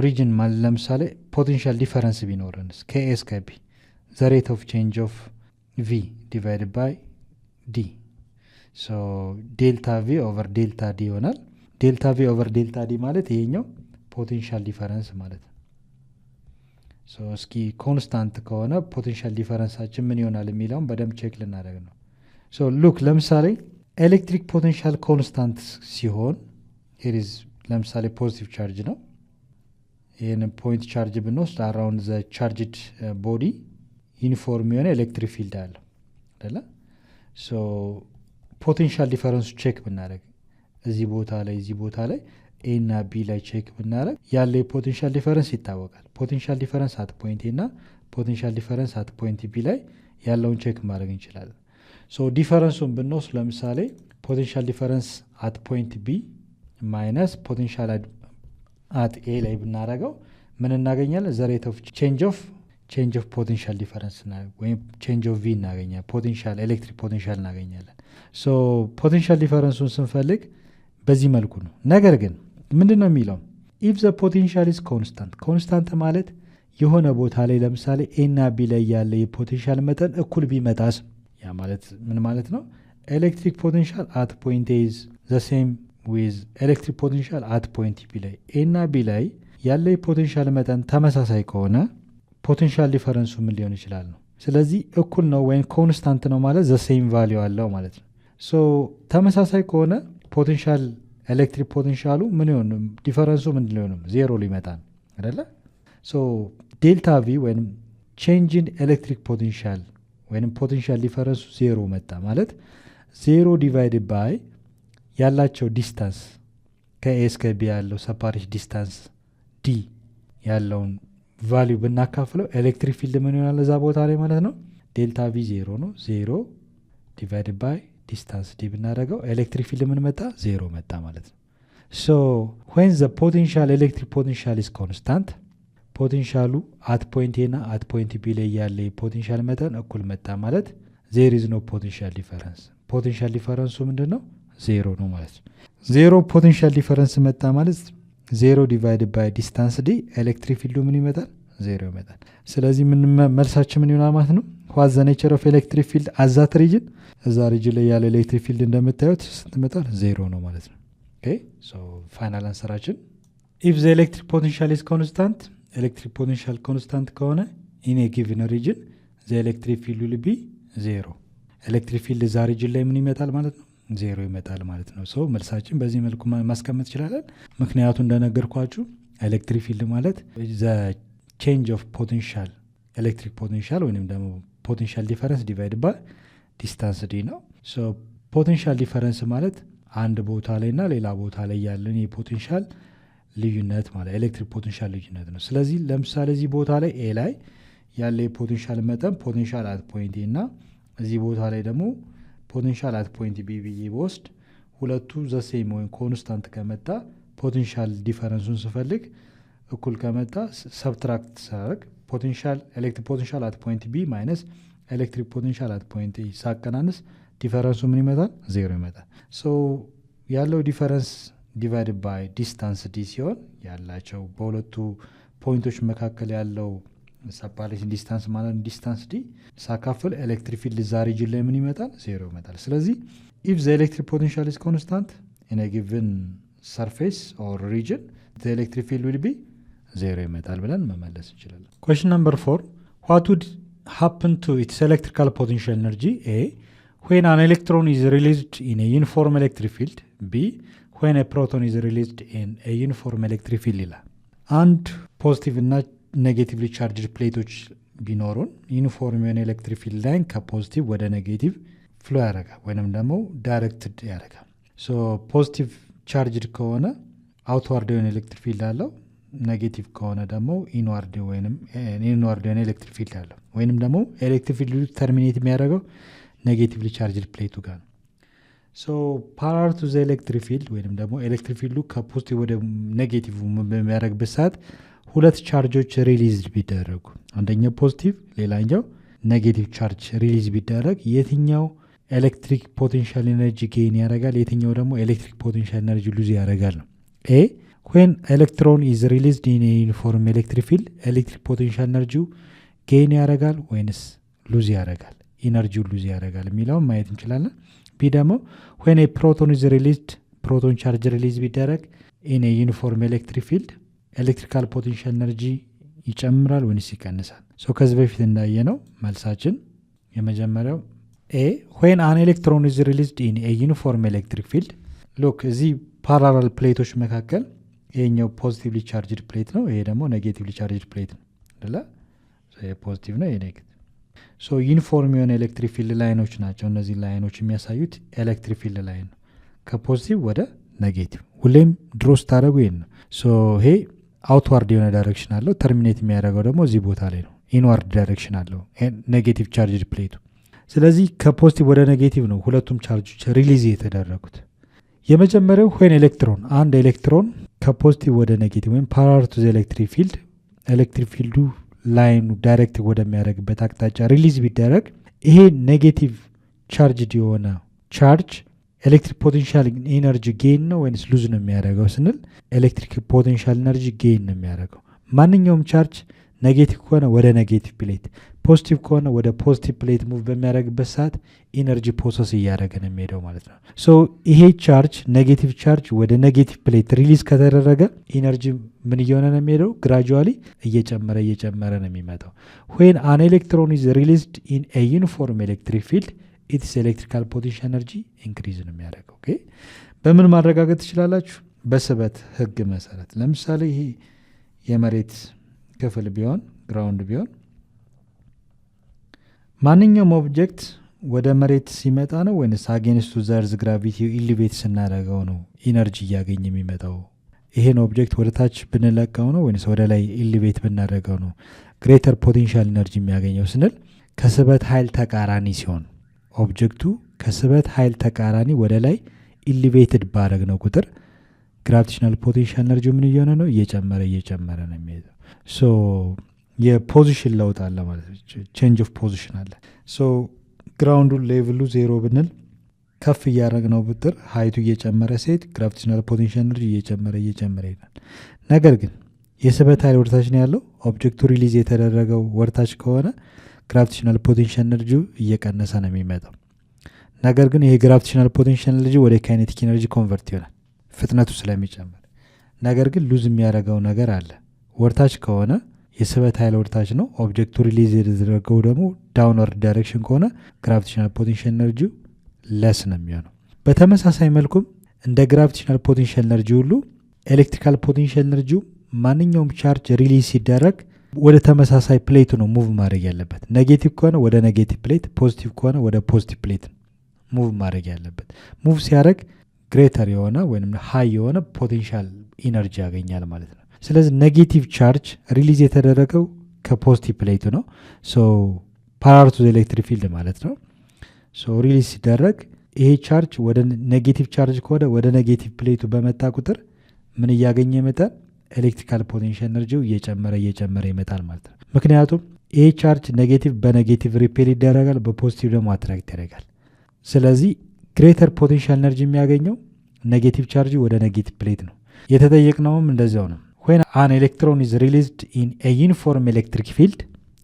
ሪጅን ማለት ለምሳሌ ፖቴንሻል ዲፈረንስ ቢኖረንስ ከኤስ ከቢ ዘ ሬት ኦፍ ቼንጅ ኦፍ ቪ ዲቫይድድ ባይ ዲ ዴልታ ቪ ኦቨር ዴልታ ዲ ይሆናል። ዴልታ ቪ ኦቨር ዴልታ ዲ ማለት ይሄኛው ፖቴንሻል ዲፈረንስ ማለት ነው። እስኪ ኮንስታንት ከሆነ ፖቴንሻል ዲፈረንሳችን ምን ይሆናል የሚለውን በደንብ ቼክ ልናደርግ ነው። ሉክ ለምሳሌ ኤሌክትሪክ ፖቴንሻል ኮንስታንት ሲሆን ሄሪዝ ለምሳሌ ፖዚቲቭ ቻርጅ ነው። ይህን ፖይንት ቻርጅ ብንወስድ አራውንድ ዘ ቻርጅድ ቦዲ ዩኒፎርም የሆነ ኤሌክትሪክ ፊልድ አለው አይደለ? ፖቴንሻል ዲፈረንሱ ቼክ ብናደረግ እዚህ ቦታ ላይ ኤ እና ቢ ላይ ቼክ ብናደረግ ያለ የፖቴንሻል ዲፈረንስ ይታወቃል። ፖቴንሻል ዲፈረንስ አት ፖይንት ኤ እና ፖቴንሻል ዲፈረንስ አት ፖይንት ቢ ላይ ያለውን ቼክ ማድረግ እንችላለን። ሶ ዲፈረንሱን ብንወስድ ለምሳሌ ፖቴንሻል ዲፈረንስ አት ፖይንት ቢ ማይነስ ፖቴንሻል አት ኤ ላይ ብናደረገው ምን እናገኛለን? ዘ ሬት ኦፍ ቼንጅ ኦፍ ፖቴንሻል ዲፈረንስ ወይም ቼንጅ ኦፍ ቪ እናገኛለን። ፖቴንሻል ኤሌክትሪክ ፖቴንሻል እናገኛለን። ሶ ፖቴንሻል ዲፈረንሱን ስንፈልግ በዚህ መልኩ ነው። ነገር ግን ምንድን ነው የሚለው? ኢፍ ዘ ፖቴንሻል ኢዝ ኮንስታንት ማለት የሆነ ቦታ ላይ ለምሳሌ ኤ እና ቢ ላይ ያለ የፖቴንሻል መጠን እኩል ቢመጣስ? ያ ማለት ምን ማለት ነው? ኤሌክትሪክ ፖቴንሻል አት ፖይንት ኤ ኢዝ ዘ ሴም ዊዝ ኤሌክትሪክ ፖቴንሻል አት ፖይንት ቢ ላይ ኤ እና ቢ ላይ ያለ የፖቴንሻል መጠን ተመሳሳይ ከሆነ ፖቴንሻል ዲፈረንሱ ምን ሊሆን ይችላል ነው። ስለዚህ እኩል ነው ወይም ኮንስታንት ነው ማለት ዘ ሴም ቫሊዩ አለው ማለት ነው። ሶ ተመሳሳይ ከሆነ ፖቴንሻል ኤሌክትሪክ ፖቴንሻሉ ምን ይሆን? ዲፈረንሱ ምን ሊሆን? ዜሮ ሊመጣ ነው አይደለ? ሶ ዴልታ ቪ ወይም ቼንጅን ኤሌክትሪክ ፖቴንሻል ወይም ፖቴንሻል ዲፈረንሱ ዜሮ መጣ ማለት ዜሮ ዲቫይድ ባይ ያላቸው ዲስታንስ ከኤ እስከ ቢ ያለው ሰፓሬት ዲስታንስ ዲ ያለውን ቫሊዩ ብናካፍለው ኤሌክትሪክ ፊልድ ምን ይሆናል እዛ ቦታ ላይ ማለት ነው? ዴልታ ቪ ዜሮ ነው። ዜሮ ዲቫይድ ባይ ዲስታንስ ዲ ብናደረገው ኤሌክትሪክ ፊልድ ምን መጣ? ዜሮ መጣ ማለት ነው። ሶ ዌን ዘ ፖቴንሻል ኤሌክትሪክ ፖቴንሻል ኢዝ ኮንስታንት ፖቴንሻሉ አት ፖይንት ኤ እና አት ፖይንት ቢ ላይ ያለ የፖቴንሻል መጠን እኩል መጣ ማለት ዜር ኢዝ ኖ ፖቴንሻል ዲፈረንስ። ፖቴንሻል ዲፈረንሱ ምንድን ነው? ዜሮ ነው ማለት ነው። ዜሮ ፖቴንሻል ዲፈረንስ መጣ ማለት ዜሮ ዲቫይድ ባይ ዲስታንስ ዲ ኤሌክትሪክ ፊልዱ ምን ይመጣል? ዜሮ ይመጣል። ስለዚህ መልሳችን ምን ይሆናል ማለት ነው? ዋት ዘ ኔቸር ኦፍ ኤሌክትሪክ ፊልድ አዛት ሪጅን፣ እዛ ሪጅን ላይ ያለ ኤሌክትሪክ ፊልድ እንደምታዩት ስንት ይመጣል? ዜሮ ነው ማለት ነው። ኦኬ ሶ ፋይናል አንሰራችን ኢፍ ዘ ኤሌክትሪክ ፖቴንሻል ኢዝ ኮንስታንት፣ ኤሌክትሪክ ፖቴንሻል ኮንስታንት ከሆነ ኢን ኤ ጊቭን ሪጅን ዘ ኤሌክትሪክ ፊልድ ዊል ቢ ዜሮ። ኤሌክትሪክ ፊልድ እዛ ሪጅን ላይ ምን ይመጣል ማለት ነው? ዜሮ ይመጣል ማለት ነው። ሶ መልሳችን በዚህ መልኩ ማስቀመጥ ይችላለን። ምክንያቱ እንደነገርኳችሁ ኤሌክትሪክ ፊልድ ማለት ዘ ቼንጅ ኦፍ ፖቴንሻል ኤሌክትሪክ ፖቴንሻል ወይም ደግሞ ፖቴንሻል ዲፈረንስ ዲቫይድ ባይ ዲስታንስ ዲ ነው። ሶ ፖቴንሻል ዲፈረንስ ማለት አንድ ቦታ ላይ እና ሌላ ቦታ ላይ ያለን የፖቴንሻል ልዩነት ማለት ኤሌክትሪክ ፖቴንሻል ልዩነት ነው። ስለዚህ ለምሳሌ እዚህ ቦታ ላይ ኤ ላይ ያለ የፖቴንሻል መጠን ፖቴንሻል አት ፖይንት ኤ እና እዚህ ቦታ ላይ ደግሞ ፖቴንሻል አት ፖይንት ቢ ብዬ በወስድ ሁለቱ ዘሴም ወይም ኮንስታንት ከመጣ ፖቴንሻል ዲፈረንሱን ስፈልግ እኩል ከመጣ ሰብትራክት ሳረግ ፖቴንሻል ኤሌክትሪክ ፖቴንሻል አት ፖይንት ቢ ማይነስ ኤሌክትሪክ ፖቴንሻል አት ፖይንት ኤ ሳቀናንስ ዲፈረንሱ ምን ይመጣል? ዜሮ ይመጣል። ሶ ያለው ዲፈረንስ ዲቫይድ ባይ ዲስታንስ ዲ ሲሆን ያላቸው በሁለቱ ፖይንቶች መካከል ያለው ሰፓሬሽን ዲስታንስ ማለት ዲስታንስ ዲ ሳካፍል ኤሌክትሪክ ፊልድ እዛ ሪጅን ላይ ምን ይመጣል? ዜሮ ይመጣል። ስለዚህ ኢፍ ዘ ኤሌክትሪክ ፖቴንሻል ኢዝ ኮንስታንት ኢን ኤ ጊቭን ሰርፌስ ኦር ሪጅን ዘ ኤሌክትሪክ ፊልድ ዊል ቢ ዜሮ ይመጣል ብለን መመለስ እንችላለን። ኩዌስችን ነምበር 4 ዋት ውድ happen to its electrical potential energy? A. When an electron is released in a uniform electric field. B. When a proton is released in a uniform electric field ይላል። አንድ ፖዚቲቭ እና ኔጌቲቭሊ ቻርጅድ ፕሌቶች ቢኖሩን ዩኒፎርም የሆነ ኤሌክትሪክ ፊልድ ላይን ከፖዚቲቭ ወደ ኔጌቲቭ ፍሎ ያደርጋል ወይንም ደግሞ ዳይሬክትድ ያደርጋል። ሶ ፖዚቲቭ ቻርጅድ ከሆነ አውትዋርድ የሆነ ኤሌክትሪክ ፊልድ አለው፣ ኔጌቲቭ ከሆነ ደግሞ ኢንዋርድ የሆነ ኤሌክትሪክ ፊልድ አለው። ወይንም ደግሞ ኤሌክትሪክ ፊልዱ ተርሚኔት የሚያደርገው ኔጌቲቭሊ ቻርጅድ ፕሌቱ ጋር ነው። ሶ ፓራር ቱ ዘ ኤሌክትሪክ ፊልድ ወይንም ደግሞ ኤሌክትሪክ ፊልዱ ከፖዚቲቭ ወደ ኔጌቲቭ በሚያደርግበት ሰዓት ሁለት ቻርጆች ሪሊዝ ቢደረጉ አንደኛው ፖዚቲቭ ሌላኛው ኔጌቲቭ ቻርጅ ሪሊዝ ቢደረግ የትኛው ኤሌክትሪክ ፖቴንሻል ኤነርጂ ጌን ያደርጋል፣ የትኛው ደግሞ ኤሌክትሪክ ፖቴንሻል ኤነርጂ ሉዝ ያደርጋል ነው። ኤ when electron is released in a uniform electric field ኤሌክትሪክ ፖቴንሻል ኤነርጂው ጌን ያደርጋል ወይንስ ሉዝ ያደርጋል፣ ኢነርጂው ሉዝ ያደርጋል የሚለውን ማየት እንችላለን። ቢ ደግሞ when a proton is released ፕሮቶን ቻርጅ ሪሊዝ ቢደረግ in a uniform electric field ኤሌክትሪካል ፖቴንሻል ኤነርጂ ይጨምራል ወይንስ ይቀንሳል? ሶ ከዚህ በፊት እንዳየነው መልሳችን የመጀመሪያው ኤ when an electron is released in a uniform electric field ሎክ እዚህ ፓራላል ፕሌቶች መካከል ይሄኛው ፖዚቲቭሊ ቻርጅድ ፕሌት ነው፣ ይሄ ደግሞ ኔጌቲቭሊ ቻርጅድ ፕሌት ነው አይደለ? ይሄ ፖዚቲቭ ነው፣ ይሄ ኔጌቲቭ። ሶ ዩኒፎርም የሆነ ኤሌክትሪክ ፊልድ ላይኖች ናቸው እነዚህ ላይኖች የሚያሳዩት ኤሌክትሪክ ፊልድ ላይን ነው ከፖዚቲቭ ወደ ኔጌቲቭ። ሁሌም ድሮ ስታደርጉ ይሄን ነው። ሶ ይሄ አውትዋርድ የሆነ ዳይሬክሽን አለው፣ ተርሚኔት የሚያደርገው ደግሞ እዚህ ቦታ ላይ ነው፣ ኢንዋርድ ዳይሬክሽን አለው ኔጌቲቭ ቻርጅ ፕሌቱ። ስለዚህ ከፖዚቲቭ ወደ ኔጌቲቭ ነው ሁለቱም ቻርጆች ሪሊዝ የተደረጉት። የመጀመሪያው ዌን ኤሌክትሮን አንድ ኤሌክትሮን ከፖዚቲቭ ወደ ኔጌቲቭ ወይም ፓራለል ቱ ዘ ኤሌክትሪክ ፊልድ ኤሌክትሪክ ፊልዱ ላይኑ ዳይሬክት ወደሚያደርግበት አቅጣጫ ሪሊዝ ቢደረግ ይሄ ኔጌቲቭ ቻርጅድ የሆነ ቻርጅ ኤሌክትሪክ ፖቴንሻል ኢነርጂ ጌን ነው ወይንስ ሉዝ ነው የሚያደርገው ስንል ኤሌክትሪክ ፖቴንሻል ኢነርጂ ጌን ነው የሚያደርገው። ማንኛውም ቻርጅ ኔጌቲቭ ከሆነ ወደ ኔጌቲቭ ፕሌት፣ ፖዚቲቭ ከሆነ ወደ ፖዚቲቭ ፕሌት ሙቭ በሚያደርግበት ሰዓት ኢነርጂ ፕሮሰስ እያደረገ ነው የሚሄደው ማለት ነው። ሶ ይሄ ቻርጅ ኔጌቲቭ ቻርጅ ወደ ኔጌቲቭ ፕሌት ሪሊዝ ከተደረገ ኢነርጂ ምን እየሆነ ነው የሚሄደው? ግራጁዋሊ እየጨመረ ነው የሚመጣው። ዌን አን ኤሌክትሮን ኢዝ ሪሊዝድ ኢን ኤ ዩኒፎርም ኤሌክትሪክ ፊልድ ኢትስ ኤሌክትሪካል ፖቴንሻል ኤነርጂ ኢንክሪዝ ነው የሚያደርገው። ኦኬ በምን ማረጋገጥ ትችላላችሁ? በስበት ህግ መሰረት። ለምሳሌ ይሄ የመሬት ክፍል ቢሆን ግራውንድ ቢሆን ማንኛውም ኦብጀክት ወደ መሬት ሲመጣ ነው ወይንስ አጌንስቱ ዘርዝ ግራቪቲ ኢሊቬት ስናደርገው ነው ኢነርጂ እያገኘ የሚመጣው? ይሄን ኦብጀክት ወደ ታች ብንለቀው ነው ወይንስ ወደ ላይ ኢሊቬት ብናደርገው ነው ግሬተር ፖቴንሻል ኢነርጂ የሚያገኘው ስንል ከስበት ኃይል ተቃራኒ ሲሆን ኦብጀክቱ ከስበት ኃይል ተቃራኒ ወደ ላይ ኢሊቬትድ ባረግ ነው ቁጥር ግራቪቴሽናል ፖቴንሻል ኢነርጂ ምን እየሆነ ነው? እየጨመረ ነው የሚሄደው። ሶ የፖዚሽን ለውጥ አለ ማለት ነው። ቼንጅ ኦፍ ፖዚሽን አለ። ሶ ግራውንዱ ሌቭሉ 0 ብንል ከፍ እያደረግነው ቁጥር ሀይቱ እየጨመረ ሲሄድ ግራቪቴሽናል ፖቴንሻል ኢነርጂ እየጨመረ ይሄዳል። ነገር ግን የስበት ኃይል ወደታች ነው ያለው። ኦብጀክቱ ሪሊዝ የተደረገው ወደታች ከሆነ ግራቪቴሽናል ፖቴንሻል ኢነርጂ እየቀነሰ ነው የሚመጣው። ነገር ግን ይሄ ግራቪቴሽናል ፖቴንሻል ኢነርጂ ወደ ካይኔቲክ ኢነርጂ ኮንቨርት ይሆናል ፍጥነቱ ስለሚጨምር። ነገር ግን ሉዝ የሚያደርገው ነገር አለ። ወደታች ከሆነ የስበት ኃይል ወደታች ነው። ኦብጀክቱ ሪሊዝ የተደረገው ደግሞ ዳውንወርድ ዳይሬክሽን ከሆነ ግራቪቴሽናል ፖቴንሻል ኢነርጂ ለስ ነው የሚሆነው። በተመሳሳይ መልኩም እንደ ግራቪቴሽናል ፖቴንሻል ኢነርጂ ሁሉ ኤሌክትሪካል ፖቴንሻል ኢነርጂ ማንኛውም ቻርጅ ሪሊዝ ሲደረግ ወደ ተመሳሳይ ፕሌቱ ነው ሙቭ ማድረግ ያለበት። ኔጌቲቭ ከሆነ ወደ ኔጌቲቭ ፕሌት፣ ፖዚቲቭ ከሆነ ወደ ፖዚቲቭ ፕሌት ሙቭ ማድረግ ያለበት። ሙቭ ሲያደርግ ግሬተር የሆነ ወይም ሃይ የሆነ ፖቴንሻል ኢነርጂ ያገኛል ማለት ነው። ስለዚህ ኔጌቲቭ ቻርጅ ሪሊዝ የተደረገው ከፖዚቲቭ ፕሌቱ ነው። ሶ ፓራለል ቱ ኤሌክትሪክ ፊልድ ማለት ነው። ሶ ሪሊዝ ሲደረግ ይሄ ቻርጅ ወደ ኔጌቲቭ ቻርጅ ከሆነ ወደ ኔጌቲቭ ፕሌቱ በመጣ ቁጥር ምን እያገኘ ይመጣል? ኤሌክትሪካል ፖቴንሻል ኢነርጂው እየጨመረ ይመጣል ማለት ነው። ምክንያቱም ይሄ ቻርጅ ኔጌቲቭ በኔጌቲቭ ሪፔል ይደረጋል፣ በፖዚቲቭ ደግሞ አትራክት ያደርጋል። ስለዚህ ግሬተር ፖቴንሻል ኢነርጂ የሚያገኘው ኔጌቲቭ ቻርጅ ወደ ኔጌቲቭ ፕሌት ነው። የተጠየቅነውም እንደዚያው ነው። when an electron is released in a uniform electric field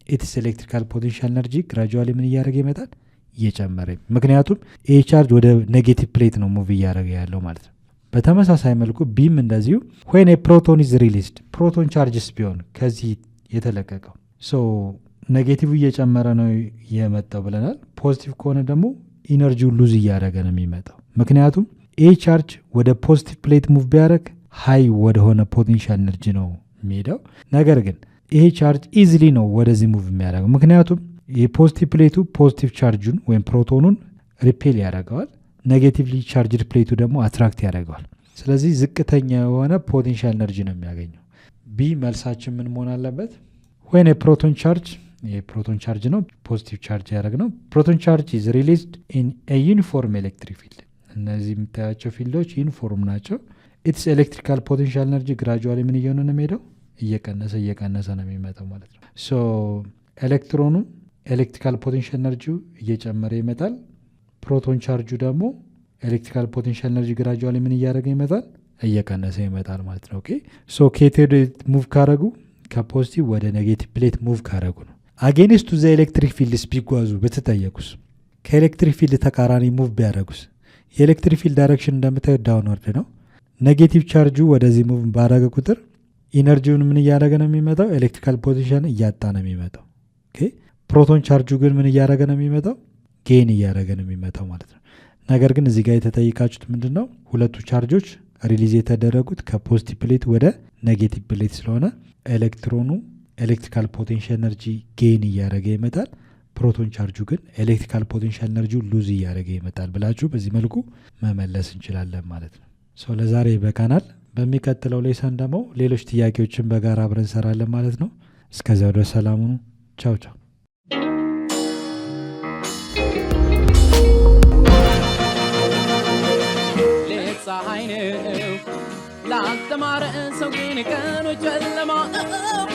its electrical potential energy gradually ምን እያደረገ ይመጣል? እየጨመረ። ምክንያቱም ይሄ ቻርጅ ወደ ኔጌቲቭ ፕሌት ነው ሙቭ እያደረገ ያለው ማለት ነው። በተመሳሳይ መልኩ ቢም እንደዚሁ when a proton is released ፕሮቶን ቻርጅስ ቢሆን ከዚህ የተለቀቀው ኔጌቲቭ እየጨመረ ነው የመጣው ብለናል። ፖዚቲቭ ከሆነ ደግሞ ኢነርጂው ሉዝ እያደረገ ነው የሚመጣው። ምክንያቱም ይሄ ቻርጅ ወደ ፖዚቲቭ ፕሌት ሙቭ ቢያደረግ ሃይ ወደሆነ ፖቴንሻል ኢነርጂ ነው የሚሄደው። ነገር ግን ይሄ ቻርጅ ኢዚሊ ነው ወደዚህ ሙቭ የሚያደርገው። ምክንያቱም የፖዚቲቭ ፕሌቱ ፖዚቲቭ ቻርጁን ወይም ፕሮቶኑን ሪፔል ያደርገዋል፣ ኔጌቲቭሊ ቻርጅድ ፕሌቱ ደግሞ አትራክት ያደርገዋል። ስለዚህ ዝቅተኛ የሆነ ፖቴንሻል ኢነርጂ ነው የሚያገኘው። ቢ መልሳችን ምን መሆን አለበት? ወይን የፕሮቶን ቻርጅ የፕሮቶን ቻርጅ ነው ፖዚቲቭ ቻርጅ ያደረግ ነው። ፕሮቶን ቻርጅ ኢዝ ሪሊዝድ ኢን ኤ ዩኒፎርም ኤሌክትሪክ ፊልድ። እነዚህ የምታያቸው ፊልዶች ዩኒፎርም ናቸው። ኢትስ ኤሌክትሪካል ፖቴንሻል ኢነርጂ ግራጁዋሊ ምን እየሆነ ነው የሚሄደው? እየቀነሰ ነው የሚመጣው ማለት ነው። ሶ ኤሌክትሮኑ ኤሌክትሪካል ፖቴንሻል ኢነርጂው እየጨመረ ይመጣል። ፕሮቶን ቻርጁ ደግሞ ኤሌክትሪካል ፖቴንሻል ኢነርጂ ግራጁዋሊ ምን እያደረገ ይመጣል? እየቀነሰ ይመጣል ማለት ነው። ኦኬ ሶ ከቴድ ሙቭ ካረጉ ከፖዚቲቭ ወደ ኔጌቲቭ ፕሌት ሙቭ ካረጉ ነው። አጌንስት ቱ ዘ ኤሌክትሪክ ፊልድስ ቢጓዙ ብትጠየቁስ? ከኤሌክትሪክ ፊልድ ተቃራኒ ሙቭ ቢያደረጉስ? የኤሌክትሪክ ፊልድ ዳይሬክሽን እንደምታዩት ዳውንወርድ ነው። ኔጌቲቭ ቻርጁ ወደዚህ ሙቭ ባረገ ቁጥር ኢነርጂውን ምን እያደረገ ነው የሚመጣው? ኤሌክትሪካል ፖቴንሻል እያጣ ነው የሚመጣው። ኦኬ ፕሮቶን ቻርጁ ግን ምን እያደረገ ነው የሚመጣው? ጌን እያደረገ ነው የሚመጣው ማለት ነው። ነገር ግን እዚህ ጋር የተጠይቃችሁት ምንድን ነው? ሁለቱ ቻርጆች ሪሊዝ የተደረጉት ከፖዚቲቭ ፕሌት ወደ ኔጌቲቭ ፕሌት ስለሆነ ኤሌክትሮኑ ኤሌክትሪካል ፖቴንሻል ኤነርጂ ጌን እያደረገ ይመጣል። ፕሮቶን ቻርጁ ግን ኤሌክትሪካል ፖቴንሻል ኤነርጂው ሉዝ እያደረገ ይመጣል ብላችሁ በዚህ መልኩ መመለስ እንችላለን ማለት ነው። ሰው ለዛሬ ይበቃናል። በሚቀጥለው ሌሰን ደግሞ ሌሎች ጥያቄዎችን በጋራ አብረን እንሰራለን ማለት ነው። እስከዚያው ድረስ ሰላም ሁኑ። ቻው ቻው። ፀሐይ ነው ላስተማረ ሰው ግን ቀኑ ጨለማ ነው።